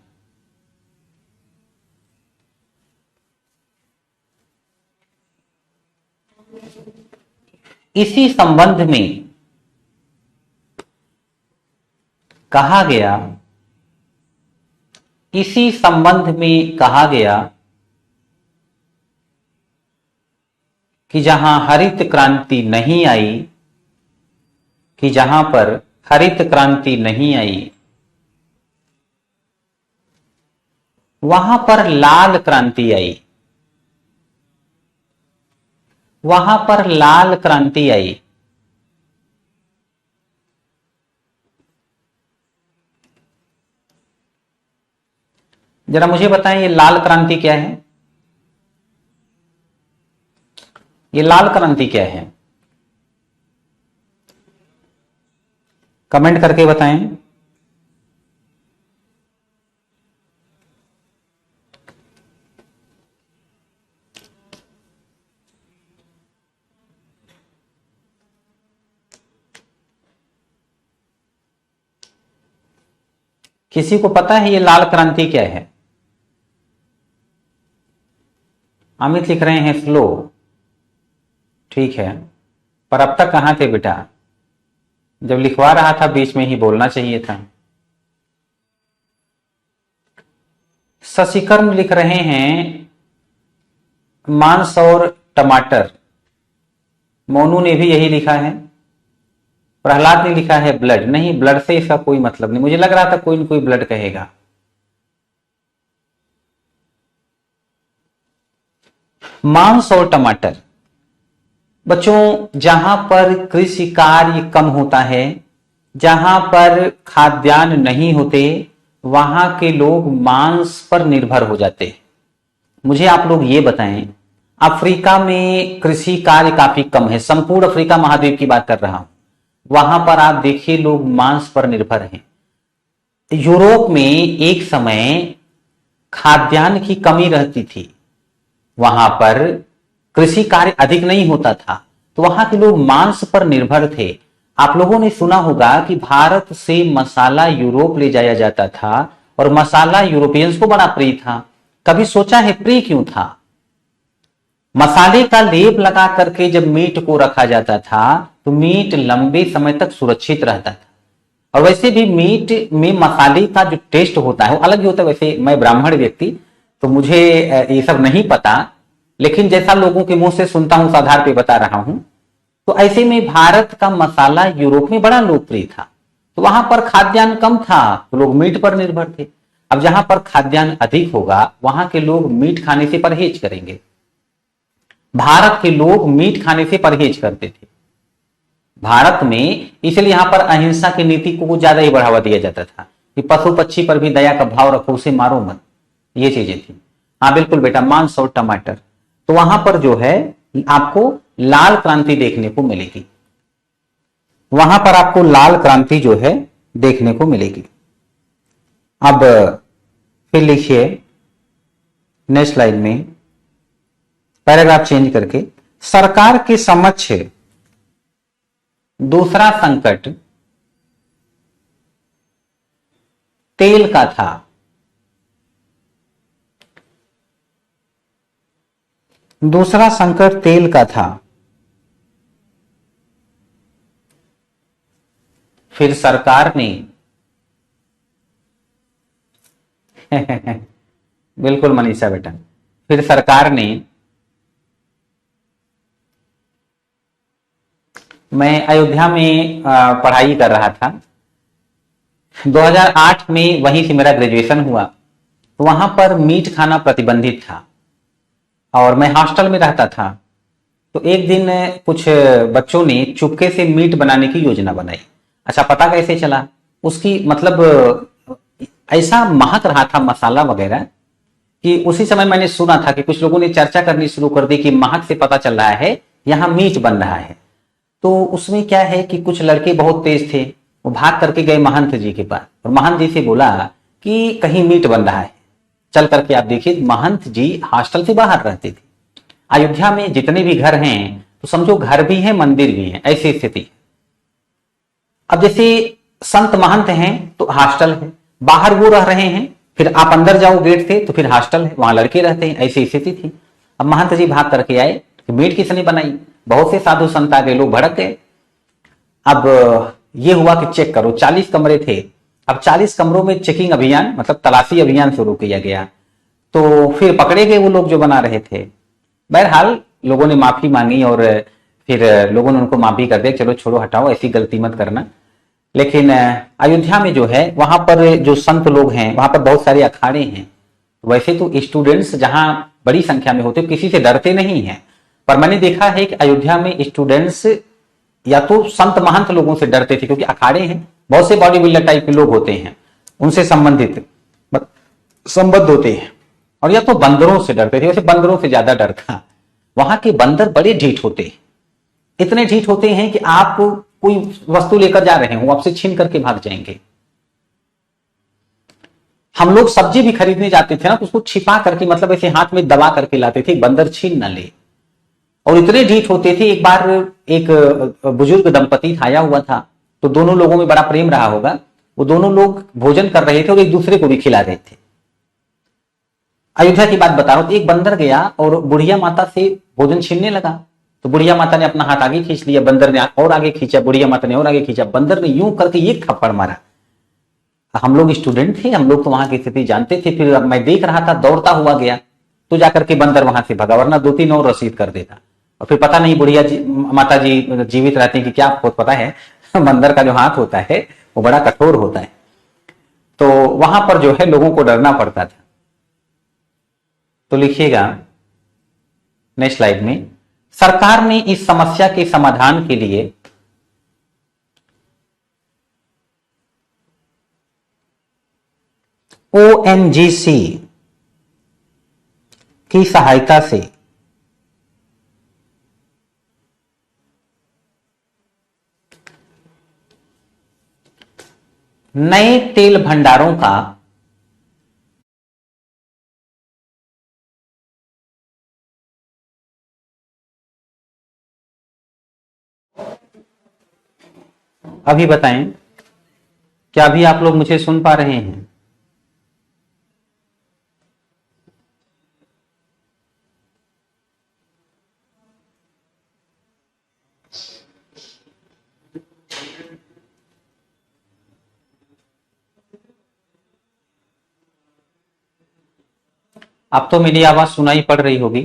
इसी संबंध में कहा गया कि जहां हरित क्रांति नहीं आई, वहां पर लाल क्रांति आई। जरा मुझे बताएं, ये लाल क्रांति क्या है? कमेंट करके बताएं। किसी को पता है ये लाल क्रांति क्या है? अमित लिख रहे हैं स्लो। ठीक है, पर अब तक कहां थे बेटा? जब लिखवा रहा था बीच में ही बोलना चाहिए था। शशिकर्म लिख रहे हैं मांस और टमाटर। मोनू ने भी यही लिखा है। प्रहलाद ने लिखा है ब्लड। नहीं, ब्लड से इसका कोई मतलब नहीं। मुझे लग रहा था कोई न कोई ब्लड कहेगा। मांस और टमाटर। बच्चों, जहां पर कृषि कार्य कम होता है, जहां पर खाद्यान्न नहीं होते, वहां के लोग मांस पर निर्भर हो जाते हैं। मुझे आप लोग ये बताएं, अफ्रीका में कृषि कार्य काफी कम है। संपूर्ण अफ्रीका महाद्वीप की बात कर रहा हूं। वहां पर आप देखिए लोग मांस पर निर्भर हैं। यूरोप में एक समय खाद्यान्न की कमी रहती थी, वहां पर कृषि कार्य अधिक नहीं होता था, तो वहां के लोग मांस पर निर्भर थे। आप लोगों ने सुना होगा कि भारत से मसाला यूरोप ले जाया जाता था और मसाला यूरोपियंस को बड़ा प्रिय था। कभी सोचा है प्रिय क्यों था? मसाले का लेप लगा करके जब मीट को रखा जाता था तो मीट लंबे समय तक सुरक्षित रहता था। और वैसे भी मीट में मसाले का जो टेस्ट होता है वो अलग ही होता है। वैसे मैं ब्राह्मण व्यक्ति, तो मुझे ये सब नहीं पता, लेकिन जैसा लोगों के मुंह से सुनता हूं उस आधार पे बता रहा हूं। तो ऐसे में भारत का मसाला यूरोप में बड़ा लोकप्रिय था, तो वहां पर खाद्यान्न कम था तो लोग मीट पर निर्भर थे। अब जहां पर खाद्यान्न अधिक होगा वहां के लोग मीट खाने से परहेज करेंगे। भारत के लोग मीट खाने से परहेज करते थे भारत में, इसलिए यहां पर अहिंसा की नीति को ज्यादा ही बढ़ावा दिया जाता था कि पशु पक्षी पर भी दया का भाव रखो, उसे मारो मत, ये चीजें थी। हाँ बिल्कुल बेटा, मांस और टमाटर। तो वहां पर जो है आपको लाल क्रांति देखने को मिलेगी, वहां पर आपको लाल क्रांति जो है देखने को मिलेगी। अब फिर लिखिए नेक्स्ट लाइन में पैराग्राफ चेंज करके, सरकार के समक्ष दूसरा संकट तेल का था। दूसरा संकट तेल का था। फिर सरकार ने बिल्कुल मनीषा बेटा, फिर सरकार ने, मैं अयोध्या में पढ़ाई कर रहा था 2008 में, वहीं से मेरा ग्रेजुएशन हुआ। तो वहां पर मीट खाना प्रतिबंधित था और मैं हॉस्टल में रहता था। तो एक दिन कुछ बच्चों ने चुपके से मीट बनाने की योजना बनाई। अच्छा, पता कैसे चला? उसकी मतलब ऐसा महक रहा था मसाला वगैरह कि उसी समय मैंने सुना था कि कुछ लोगों ने चर्चा करनी शुरू कर दी कि महक से पता चल रहा है यहां मीट बन रहा है। तो उसमें क्या है कि कुछ लड़के बहुत तेज थे, वो भाग करके गए महंत जी के पास और महंत जी से बोला कि कहीं मीट बन रहा है, चल करके आप देखिए। महंत जी हॉस्टल से बाहर रहते थे। अयोध्या में जितने भी घर हैं तो समझो घर भी है मंदिर भी है, ऐसी स्थिति। अब जैसे संत महंत हैं तो हॉस्टल है, बाहर वो रह रहे हैं, फिर आप अंदर जाओ गेट से तो फिर हॉस्टल है, वहां लड़के रहते हैं, ऐसी स्थिति थी। अब महंत जी भाग करके आए कि मीट किसने बनाई? बहुत से साधु संत आ गए, लोग भड़क गए। अब ये हुआ कि चेक करो, 40 कमरे थे। अब 40 कमरों में चेकिंग अभियान मतलब तलाशी अभियान शुरू किया गया। तो फिर पकड़े गए वो लोग जो बना रहे थे। बहरहाल लोगों ने माफी मांगी और फिर लोगों ने उनको माफी कर दिया, चलो छोड़ो हटाओ, ऐसी गलती मत करना। लेकिन अयोध्या में जो है वहां पर जो संत लोग हैं वहां पर बहुत सारे अखाड़े हैं। वैसे तो स्टूडेंट्स जहां बड़ी संख्या में होते किसी से डरते नहीं हैं, पर मैंने देखा है कि अयोध्या में स्टूडेंट्स या तो संत महंत लोगों से डरते थे, क्योंकि अखाड़े हैं, बहुत से बॉडी बिल्डर टाइप के लोग होते हैं, उनसे संबंधित संबद्ध होते हैं, और या तो बंदरों से डरते थे। वैसे बंदरों से ज्यादा डर था। वहां के बंदर बड़े ढीठ होते हैं, इतने ढीठ होते हैं कि आप कोई वस्तु लेकर जा रहे हो आपसे छीन करके भाग जाएंगे। हम लोग सब्जी भी खरीदने जाते थे ना तो उसको छिपा करके मतलब ऐसे हाथ में दबा करके लाते थे, बंदर छीन ना ले। और इतने ढीठ होते थे। एक बार एक बुजुर्ग दंपति आया हुआ था, तो दोनों लोगों में बड़ा प्रेम रहा होगा, वो दोनों लोग भोजन कर रहे थे और एक दूसरे को भी खिला रहे थे। अयोध्या की बात बता रहा हूं। तो एक बंदर गया और बुढ़िया माता से भोजन छीनने लगा। तो बुढ़िया माता ने अपना हाथ आगे खींच लिया, बंदर ने और आगे खींचा, बुढ़िया माता ने और आगे खींचा, बंदर ने यूं करके एक थप्पड़ मारा। हम लोग स्टूडेंट थे, हम लोग तो वहां की स्थिति जानते थे। फिर मैं देख रहा था, दौड़ता हुआ गया, तो जाकर के बंदर वहां से भगा, वरना 2-3 और रसीद कर देता। और फिर पता नहीं बुढ़िया जी माता जी जीवित रहती कि क्या, आपको पता है बंदर का जो हाथ होता है वो बड़ा कठोर होता है। तो वहां पर जो है लोगों को डरना पड़ता था। तो लिखिएगा नेक्स्ट स्लाइड में, सरकार ने इस समस्या के समाधान के लिए ओएनजीसी की सहायता से नए तेल भंडारों का अभी बताएं, क्या अभी आप लोग मुझे सुन पा रहे हैं? अब तो मेरी आवाज सुनाई पड़ रही होगी।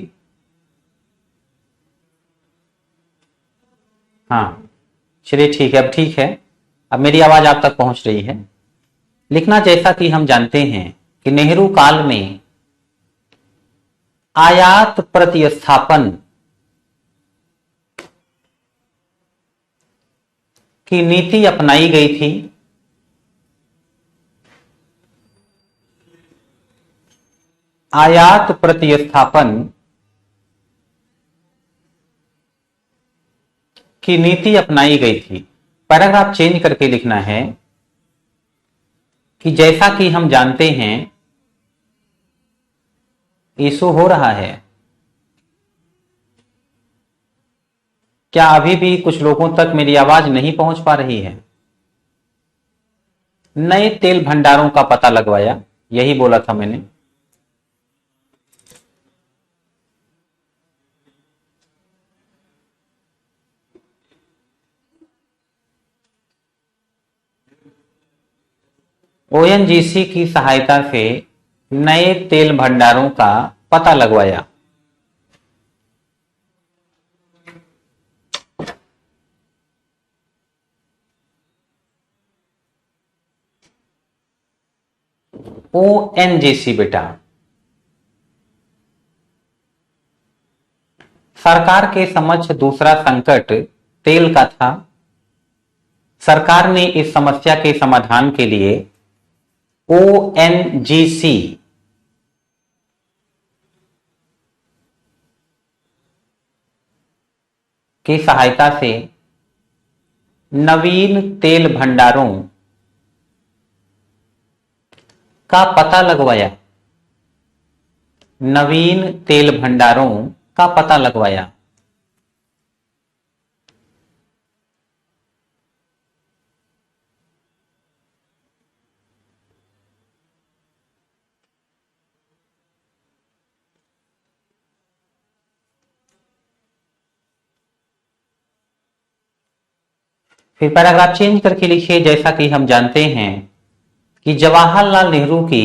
हाँ, चलिए ठीक है, अब ठीक है। अब मेरी आवाज आप तक पहुंच रही है। लिखना, जैसा कि हम जानते हैं कि नेहरू काल में आयात प्रतिस्थापन की नीति अपनाई गई थी। आयात प्रतिस्थापन की नीति अपनाई गई थी। पैराग्राफ चेंज करके लिखना है कि जैसा कि हम जानते हैं, इशू हो रहा है। क्या अभी भी कुछ लोगों तक मेरी आवाज नहीं पहुंच पा रही है? नए तेल भंडारों का पता लगवाया, यही बोला था मैंने। ओएनजीसी की सहायता से नए तेल भंडारों का पता लगवाया। ओएनजीसी बेटा, सरकार के समक्ष दूसरा संकट तेल का था। सरकार ने इस समस्या के समाधान के लिए ओएनजीसी की सहायता से नवीन तेल भंडारों का पता लगवाया। नवीन तेल भंडारों का पता लगवाया। फिर पैराग्राफ चेंज करके लिखिए, जैसा कि हम जानते हैं कि जवाहरलाल नेहरू की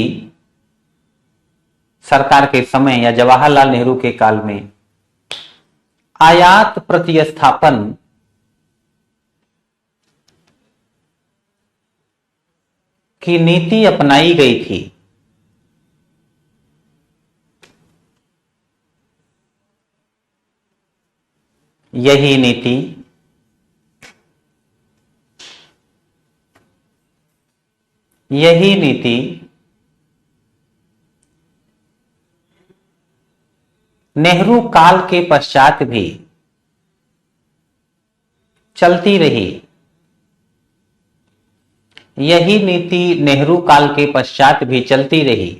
सरकार के समय या जवाहरलाल नेहरू के काल में आयात प्रतिस्थापन की नीति अपनाई गई थी। यही नीति नेहरू काल के पश्चात भी चलती रही। यही नीति नेहरू काल के पश्चात भी चलती रही।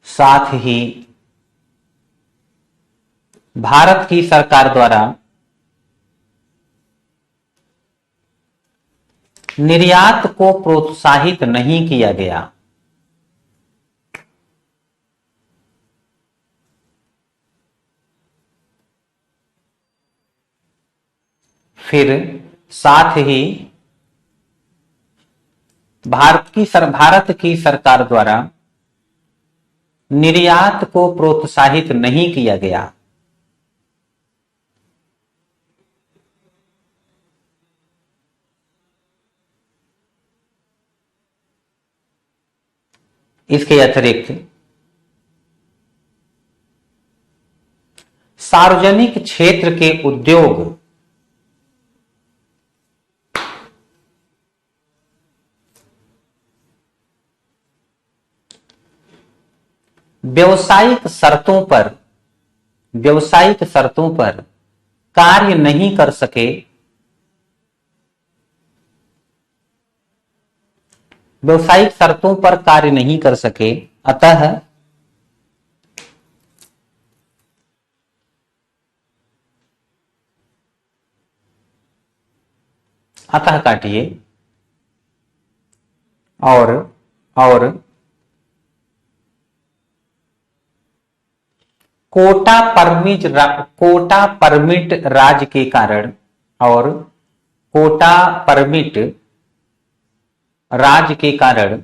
साथ ही भारत की सरकार द्वारा निर्यात को प्रोत्साहित नहीं किया गया। फिर साथ ही भारत की सरकार द्वारा निर्यात को प्रोत्साहित नहीं किया गया। इसके अतिरिक्त सार्वजनिक क्षेत्र के उद्योग व्यावसायिक शर्तों पर कार्य नहीं कर सके, व्यवसायिक शर्तों पर कार्य नहीं कर सके, अतः अतः काटिए और कोटा परमिट राज के कारण और कोटा परमिट राज के कारण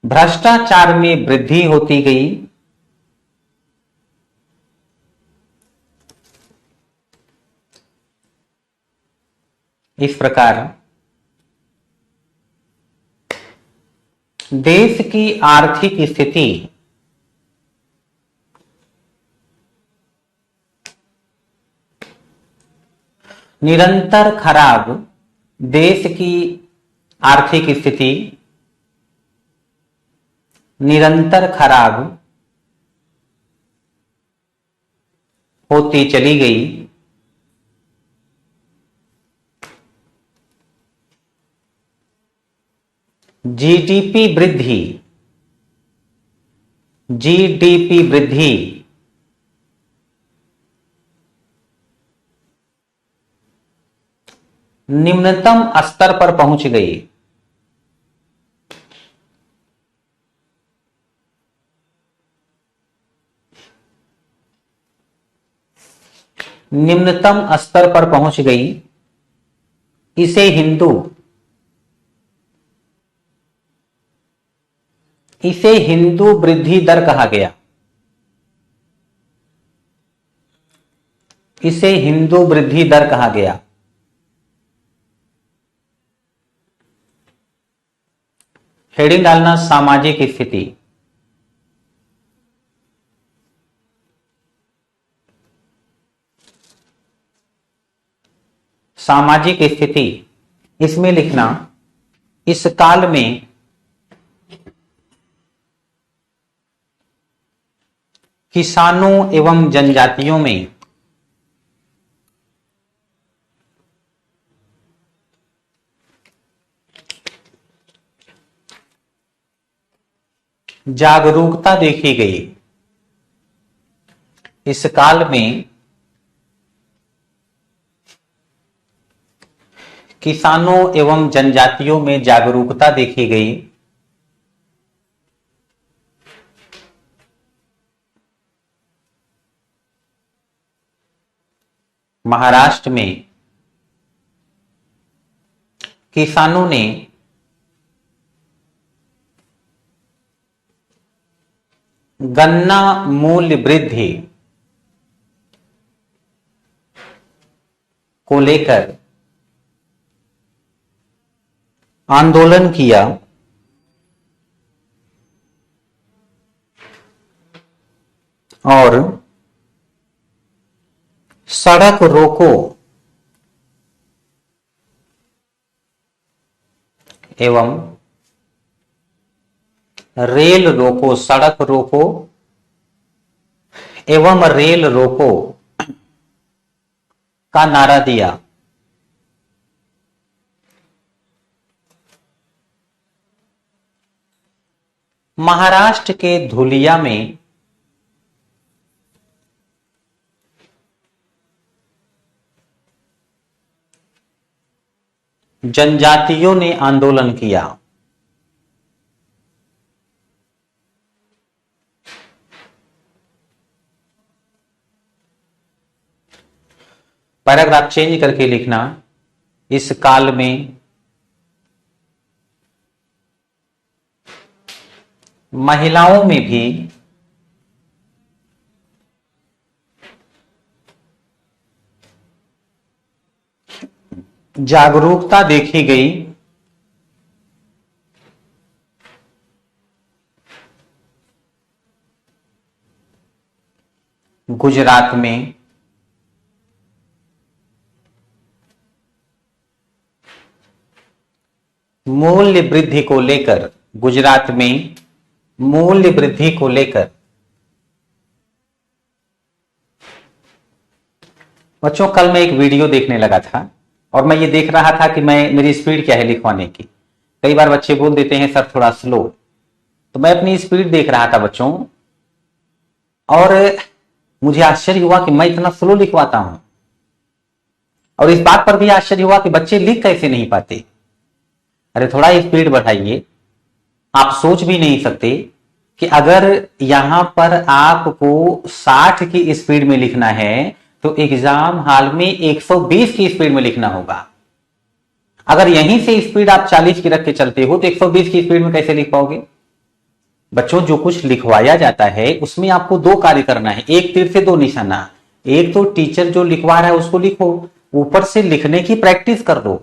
भ्रष्टाचार में वृद्धि होती गई, इस प्रकार देश की आर्थिक स्थिति निरंतर खराब, देश की आर्थिक स्थिति निरंतर खराब होती चली गई, जीडीपी वृद्धि निम्नतम स्तर पर पहुंच गई, निम्नतम स्तर पर पहुंच गई। इसे हिंदू वृद्धि दर कहा गया, इसे हिंदू वृद्धि दर कहा गया। हेडिंग डालना सामाजिक स्थिति, सामाजिक स्थिति, इसमें लिखना इस काल में किसानों एवं जनजातियों में जागरूकता देखी गई। इस काल में किसानों एवं जनजातियों में जागरूकता देखी गई। महाराष्ट्र में किसानों ने गन्ना मूल्य वृद्धि को लेकर आंदोलन किया और सड़क रोको एवं रेल रोको, सड़क रोको एवं रेल रोको का नारा दिया। महाराष्ट्र के धुलिया में जनजातियों ने आंदोलन किया। पैराग्राफ चेंज करके लिखना इस काल में महिलाओं में भी जागरूकता देखी गई। गुजरात में मूल्य वृद्धि को लेकर, गुजरात में मूल्य वृद्धि को लेकर बच्चों कल मैं एक वीडियो देखने लगा था और मैं ये देख रहा था कि मैं मेरी स्पीड क्या है लिखवाने की। कई बार बच्चे बोल देते हैं सर थोड़ा स्लो, तो मैं अपनी स्पीड देख रहा था बच्चों, और मुझे आश्चर्य हुआ कि मैं इतना स्लो लिखवाता हूं, और इस बात पर भी आश्चर्य हुआ कि बच्चे लिख कैसे नहीं पाते। अरे थोड़ा स्पीड बढ़ाइए। आप सोच भी नहीं सकते कि अगर यहां पर आपको 60 की स्पीड में लिखना है तो एग्जाम हॉल में 120 की स्पीड में लिखना होगा। अगर यहीं से स्पीड आप 40 की रख के चलते हो तो 120 की स्पीड में कैसे लिख पाओगे। बच्चों जो कुछ लिखवाया जाता है उसमें आपको दो कार्य करना है, एक तीर से दो निशाना। एक तो टीचर जो लिखवा रहा है उसको लिखो, ऊपर से लिखने की प्रैक्टिस कर लो,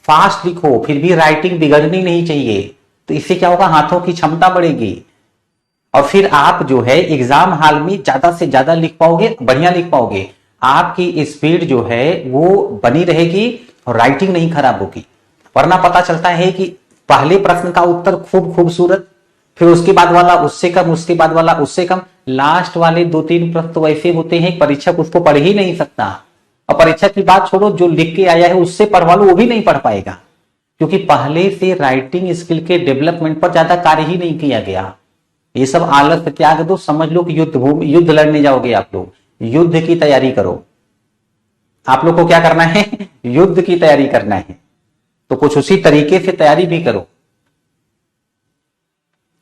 फास्ट लिखो, फिर भी राइटिंग बिगड़नी नहीं चाहिए। तो इससे क्या होगा, हाथों की क्षमता बढ़ेगी और फिर आप जो है एग्जाम हॉल में ज्यादा से ज्यादा लिख पाओगे, बढ़िया लिख पाओगे। आपकी स्पीड जो है वो बनी रहेगी और राइटिंग नहीं खराब होगी। वरना पता चलता है कि पहले प्रश्न का उत्तर खूब खूबसूरत, फिर उसके बाद वाला उससे कम, उसके बाद वाला उससे कम, लास्ट वाले 2-3 प्रश्न तो ऐसे होते हैं परीक्षक उसको पढ़ ही नहीं सकता। और परीक्षक की बात छोड़ो, जो लिख के आया है उससे पढ़वा लो वो भी नहीं पढ़ पाएगा, क्योंकि पहले से राइटिंग स्किल के डेवलपमेंट पर ज्यादा कार्य ही नहीं किया गया। ये सब आलस त्याग दो, समझ लो कि युद्ध लड़ने जाओगे आप लोग, युद्ध की तैयारी करो। आप लोग को क्या करना है, युद्ध की तैयारी करना है, तो कुछ उसी तरीके से तैयारी भी करो।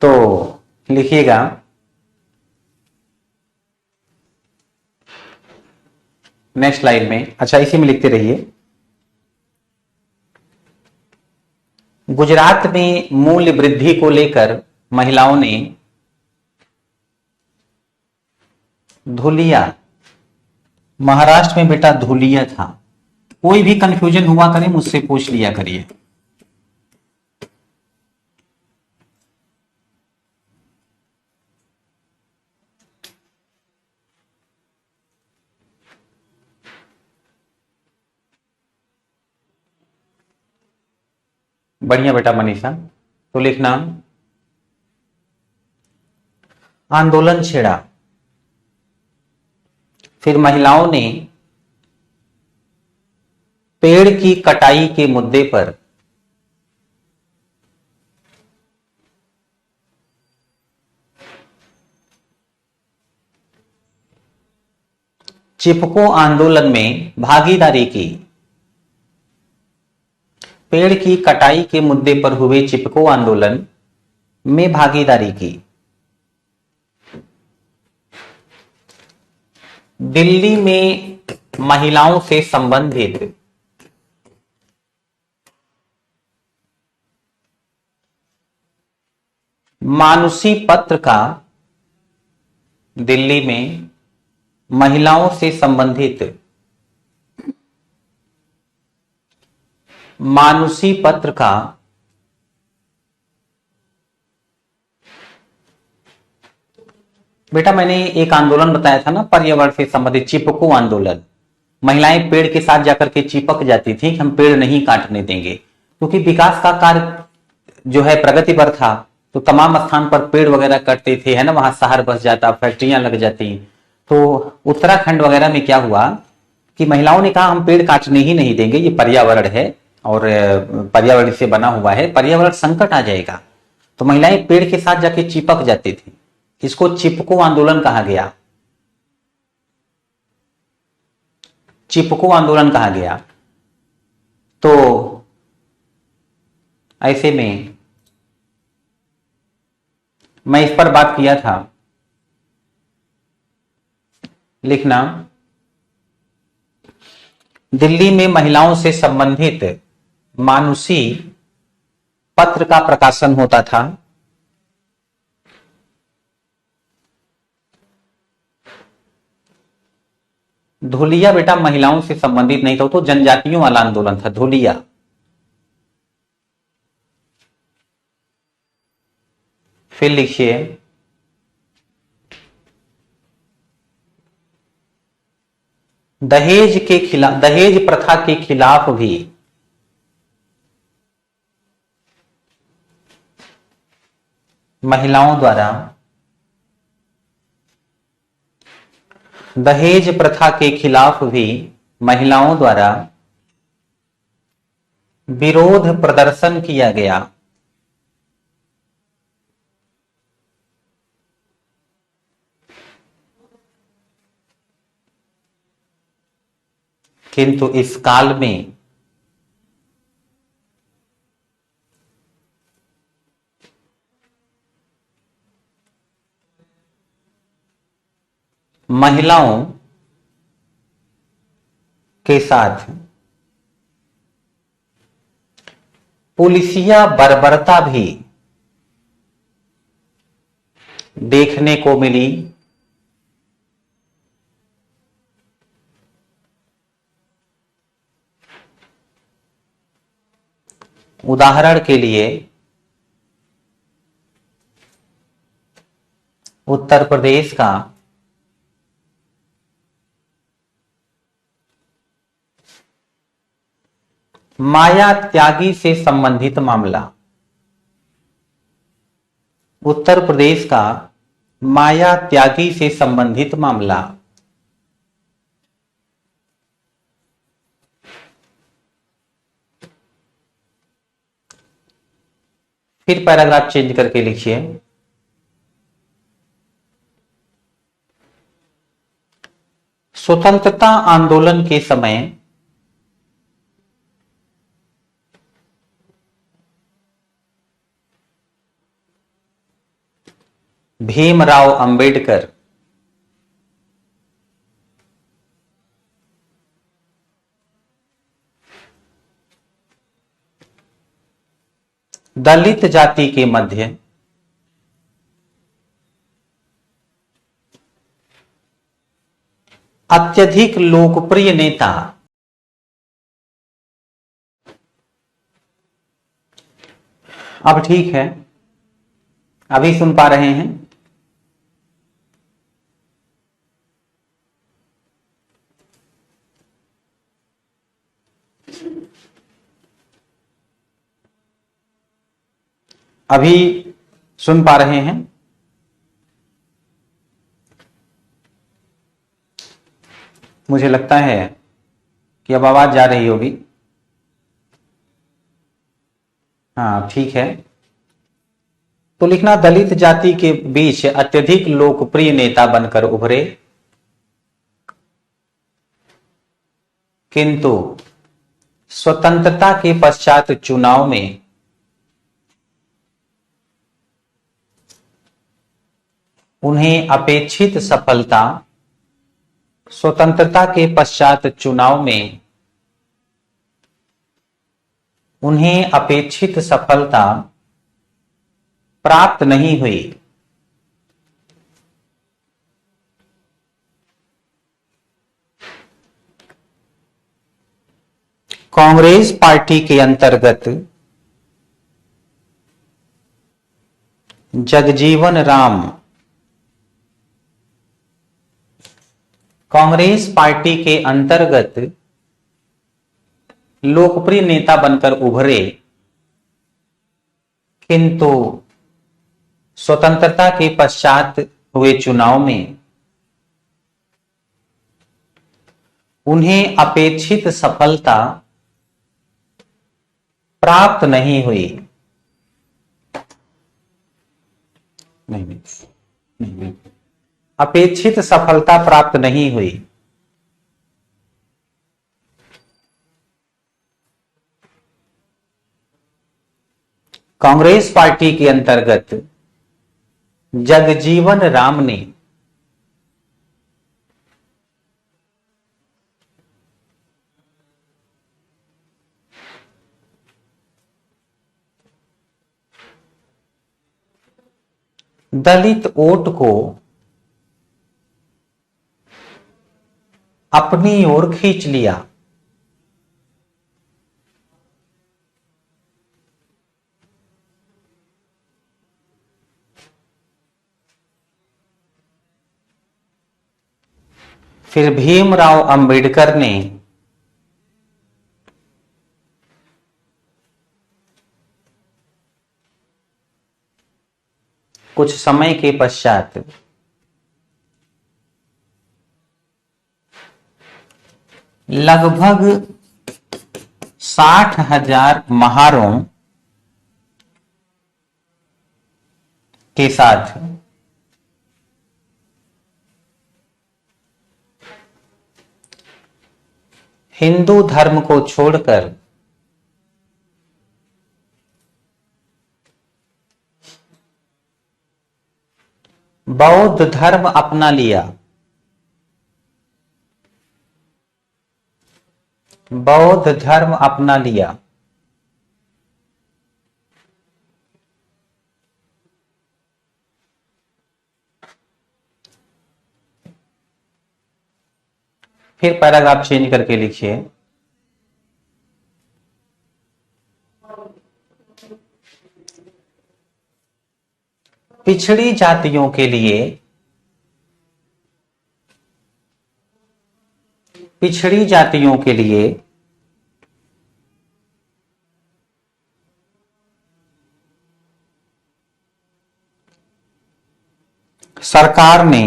तो लिखिएगा, नेक्स्ट लाइन में, अच्छा इसी में लिखते रहिए। गुजरात में मूल्य वृद्धि को लेकर महिलाओं ने धुलिया, महाराष्ट्र में बेटा धुलिया था। कोई भी कंफ्यूजन हुआ करे मुझसे पूछ लिया करिए। बढ़िया बेटा मनीषा। तो लिखना, आंदोलन छेड़ा, फिर महिलाओं ने पेड़ की कटाई के मुद्दे पर चिपको आंदोलन में भागीदारी की। पेड़ की कटाई के मुद्दे पर हुए चिपको आंदोलन में भागीदारी की। दिल्ली में महिलाओं से संबंधित मानुषी पत्र का, दिल्ली में महिलाओं से संबंधित मानुषी पत्र का बेटा मैंने एक आंदोलन बताया था ना पर्यावरण से संबंधित, चिपको आंदोलन। महिलाएं पेड़ के साथ जाकर के चिपक जाती थी कि हम पेड़ नहीं काटने देंगे, क्योंकि विकास का कार्य जो है प्रगति पर था, तो तमाम स्थान पर पेड़ वगैरह कटते थे, है ना, वहां शहर बस जाता, फैक्ट्रियां लग जाती। तो उत्तराखंड वगैरह में क्या हुआ कि महिलाओं ने कहा हम पेड़ काटने ही नहीं देंगे, ये पर्यावरण है और पर्यावरण से बना हुआ है, पर्यावरण संकट आ जाएगा। तो महिलाएं पेड़ के साथ जाके चिपक जाती थी, इसको चिपको आंदोलन कहा गया, चिपको आंदोलन कहा गया। तो ऐसे में मैं इस पर बात किया था। लिखना, दिल्ली में महिलाओं से संबंधित मानुषी पत्र का प्रकाशन होता था। धुलिया बेटा महिलाओं से संबंधित नहीं था, तो जनजातियों वाला आंदोलन था धुलिया। फिर लिखिए, दहेज के खिलाफ, दहेज प्रथा के खिलाफ भी महिलाओं द्वारा, दहेज प्रथा के खिलाफ भी महिलाओं द्वारा विरोध प्रदर्शन किया गया। किंतु इस काल में महिलाओं के साथ पुलिसिया बर्बरता भी देखने को मिली। उदाहरण के लिए उत्तर प्रदेश का माया त्यागी से संबंधित मामला। उत्तर प्रदेश का माया त्यागी से संबंधित मामला। फिर पैराग्राफ चेंज करके लिखिए। स्वतंत्रता आंदोलन के समय भीमराव अंबेडकर दलित जाति के मध्य अत्यधिक लोकप्रिय नेता अब ठीक है, अभी सुन पा रहे हैं? अभी सुन पा रहे हैं? मुझे लगता है कि अब आवाज जा रही होगी। हाँ ठीक है, तो लिखना दलित जाति के बीच अत्यधिक लोकप्रिय नेता बनकर उभरे, किंतु स्वतंत्रता के पश्चात चुनाव में उन्हें अपेक्षित सफलता स्वतंत्रता के पश्चात चुनाव में उन्हें अपेक्षित सफलता प्राप्त नहीं हुई। कांग्रेस पार्टी के अंतर्गत जगजीवन राम कांग्रेस पार्टी के अंतर्गत लोकप्रिय नेता बनकर उभरे, किंतु स्वतंत्रता के पश्चात हुए चुनाव में उन्हें अपेक्षित सफलता प्राप्त नहीं हुई। नहीं, अपेक्षित सफलता प्राप्त नहीं हुई। कांग्रेस पार्टी के अंतर्गत जगजीवन राम ने दलित वोट को अपनी ओर खींच लिया। फिर भीमराव अंबेडकर ने कुछ समय के पश्चात लगभग 60,000 महारों के साथ हिंदू धर्म को छोड़कर बौद्ध धर्म अपना लिया। बौद्ध धर्म अपना लिया। फिर पैराग्राफ चेंज करके लिखिए। पिछड़ी जातियों के लिए सरकार ने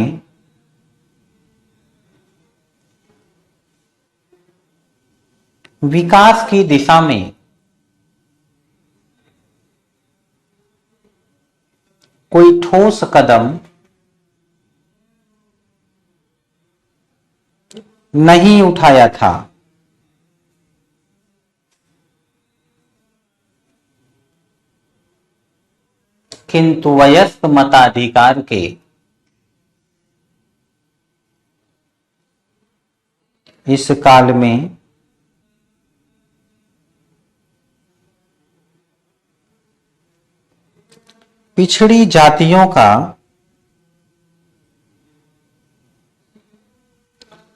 विकास की दिशा में कोई ठोस कदम नहीं उठाया था। किंतु वयस्क मताधिकार के इस काल में पिछड़ी जातियों का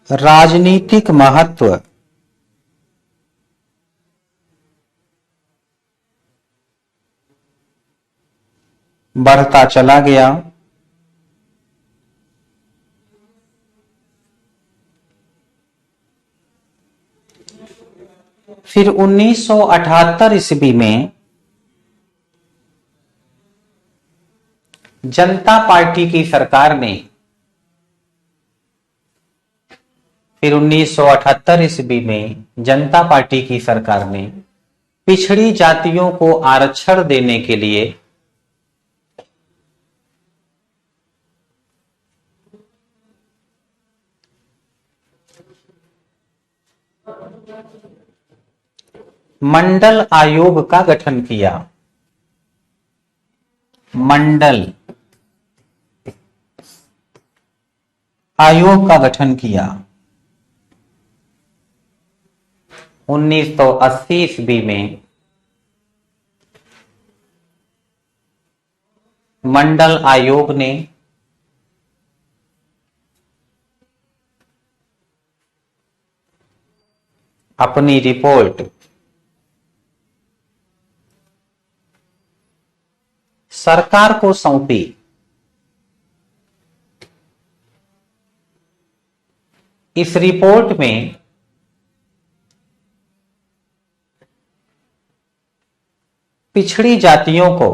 राजनीतिक महत्व बढ़ता चला गया। फिर 1978 ईस्वी में जनता पार्टी की सरकार ने 1978 ईस्वी में जनता पार्टी की सरकार ने पिछड़ी जातियों को आरक्षण देने के लिए मंडल आयोग का गठन किया। मंडल आयोग का गठन किया। 1980 ईस्वी में मंडल आयोग ने अपनी रिपोर्ट सरकार को सौंपी। इस रिपोर्ट में पिछड़ी जातियों को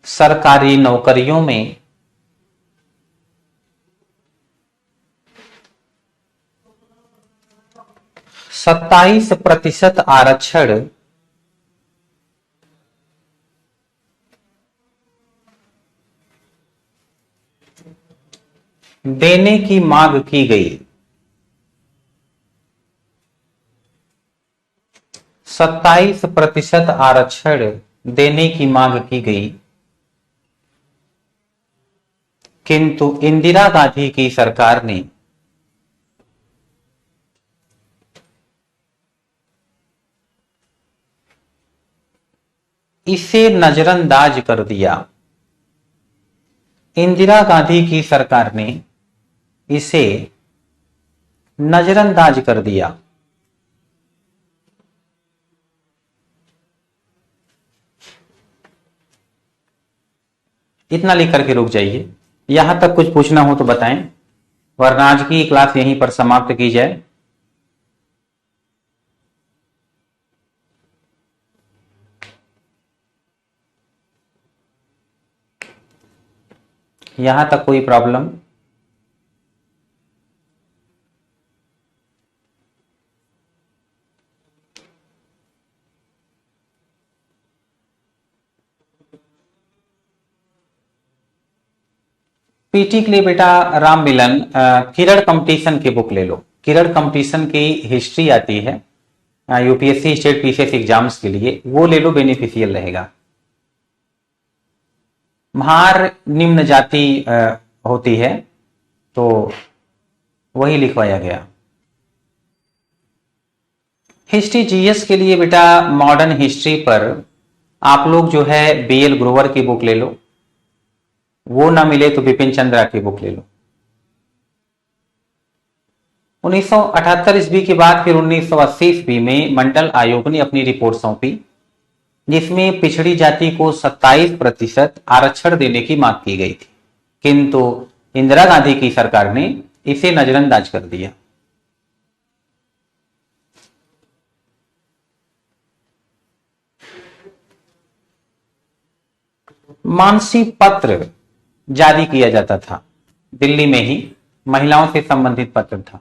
सरकारी नौकरियों में 27% आरक्षण देने की मांग की गई। 27% आरक्षण देने की मांग की गई, किंतु इंदिरा गांधी की सरकार ने इसे नजरअंदाज कर दिया। इंदिरा गांधी की सरकार ने इसे नजरअंदाज कर दिया। इतना लिख करके रुक जाइए। यहां तक कुछ पूछना हो तो बताएं, वरना आज की क्लास यहीं पर समाप्त की जाए। यहां तक कोई प्रॉब्लम? पीटी के लिए बेटा राम मिलन किरण कंपटीशन की बुक ले लो। किरण कंपटीशन की हिस्ट्री आती है यूपीएससी स्टेट पीसीएस एग्जाम्स के लिए, वो ले लो, बेनिफिशियल रहेगा। म्हार निम्न जाति होती है तो वही लिखवाया गया। हिस्ट्री जीएस के लिए बेटा मॉडर्न हिस्ट्री पर आप लोग जो है बीएल ग्रोवर की बुक ले लो, वो ना मिले तो बिपिन चंद्रा की बुक ले लो। 1978 ईस्वी के बाद फिर 1980 ईस्वी में मंडल आयोग ने अपनी रिपोर्ट सौंपी, जिसमें पिछड़ी जाति को 27% आरक्षण देने की मांग की गई थी, किंतु इंदिरा गांधी की सरकार ने इसे नजरअंदाज कर दिया। मानसी पत्र जारी किया जाता था दिल्ली में ही, महिलाओं से संबंधित पत्र था।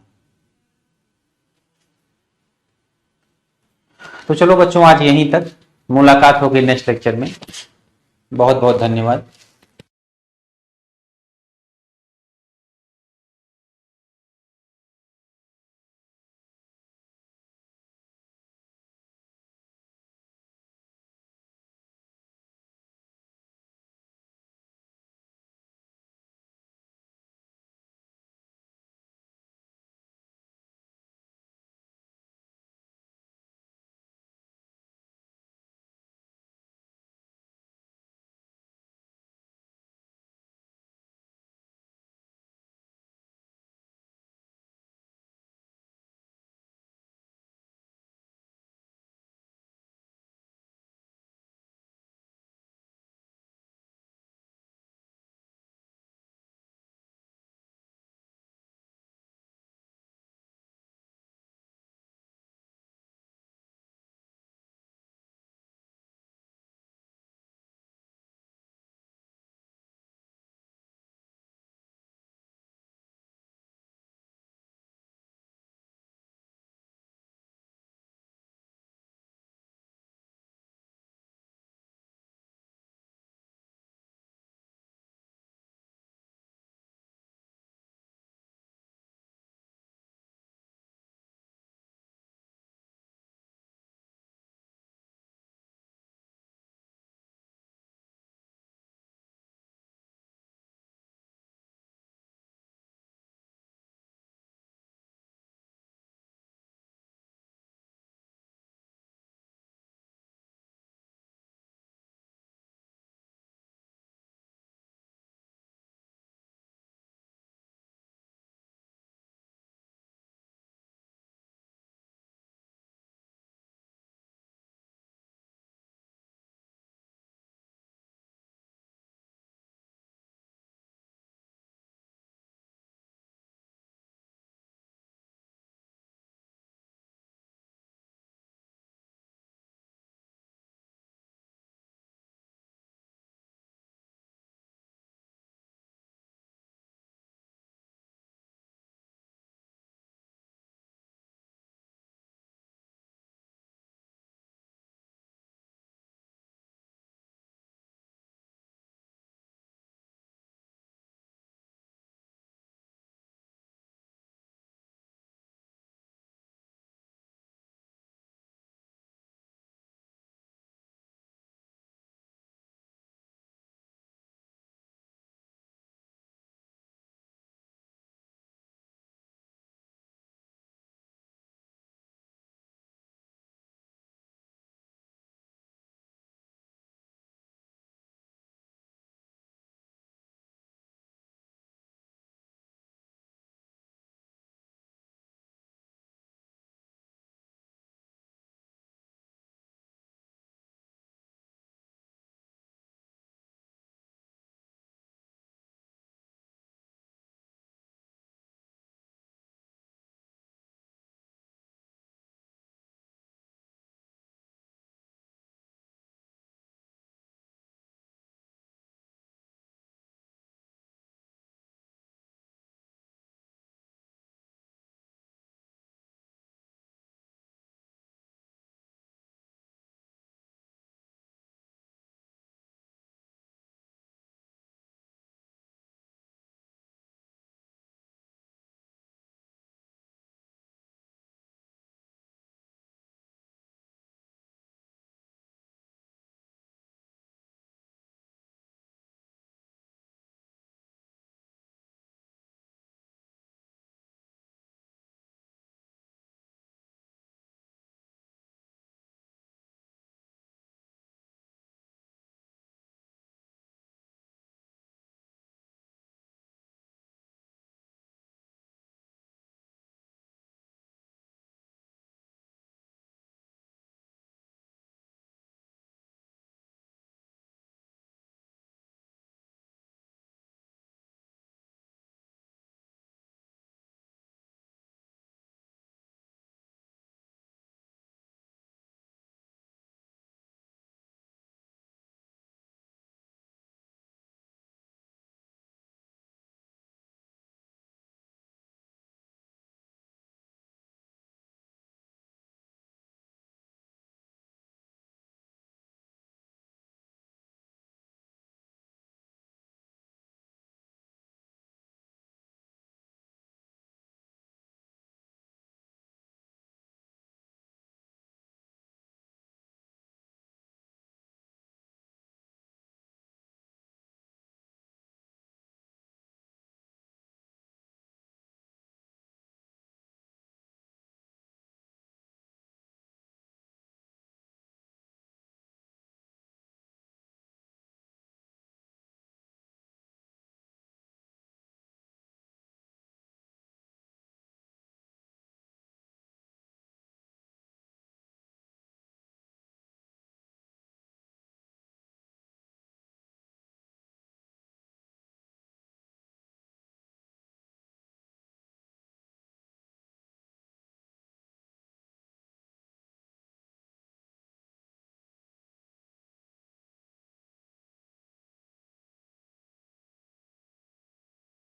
तो चलो बच्चों, आज यहीं तक, मुलाकात होगी नेक्स्ट लेक्चर में। बहुत बहुत धन्यवाद।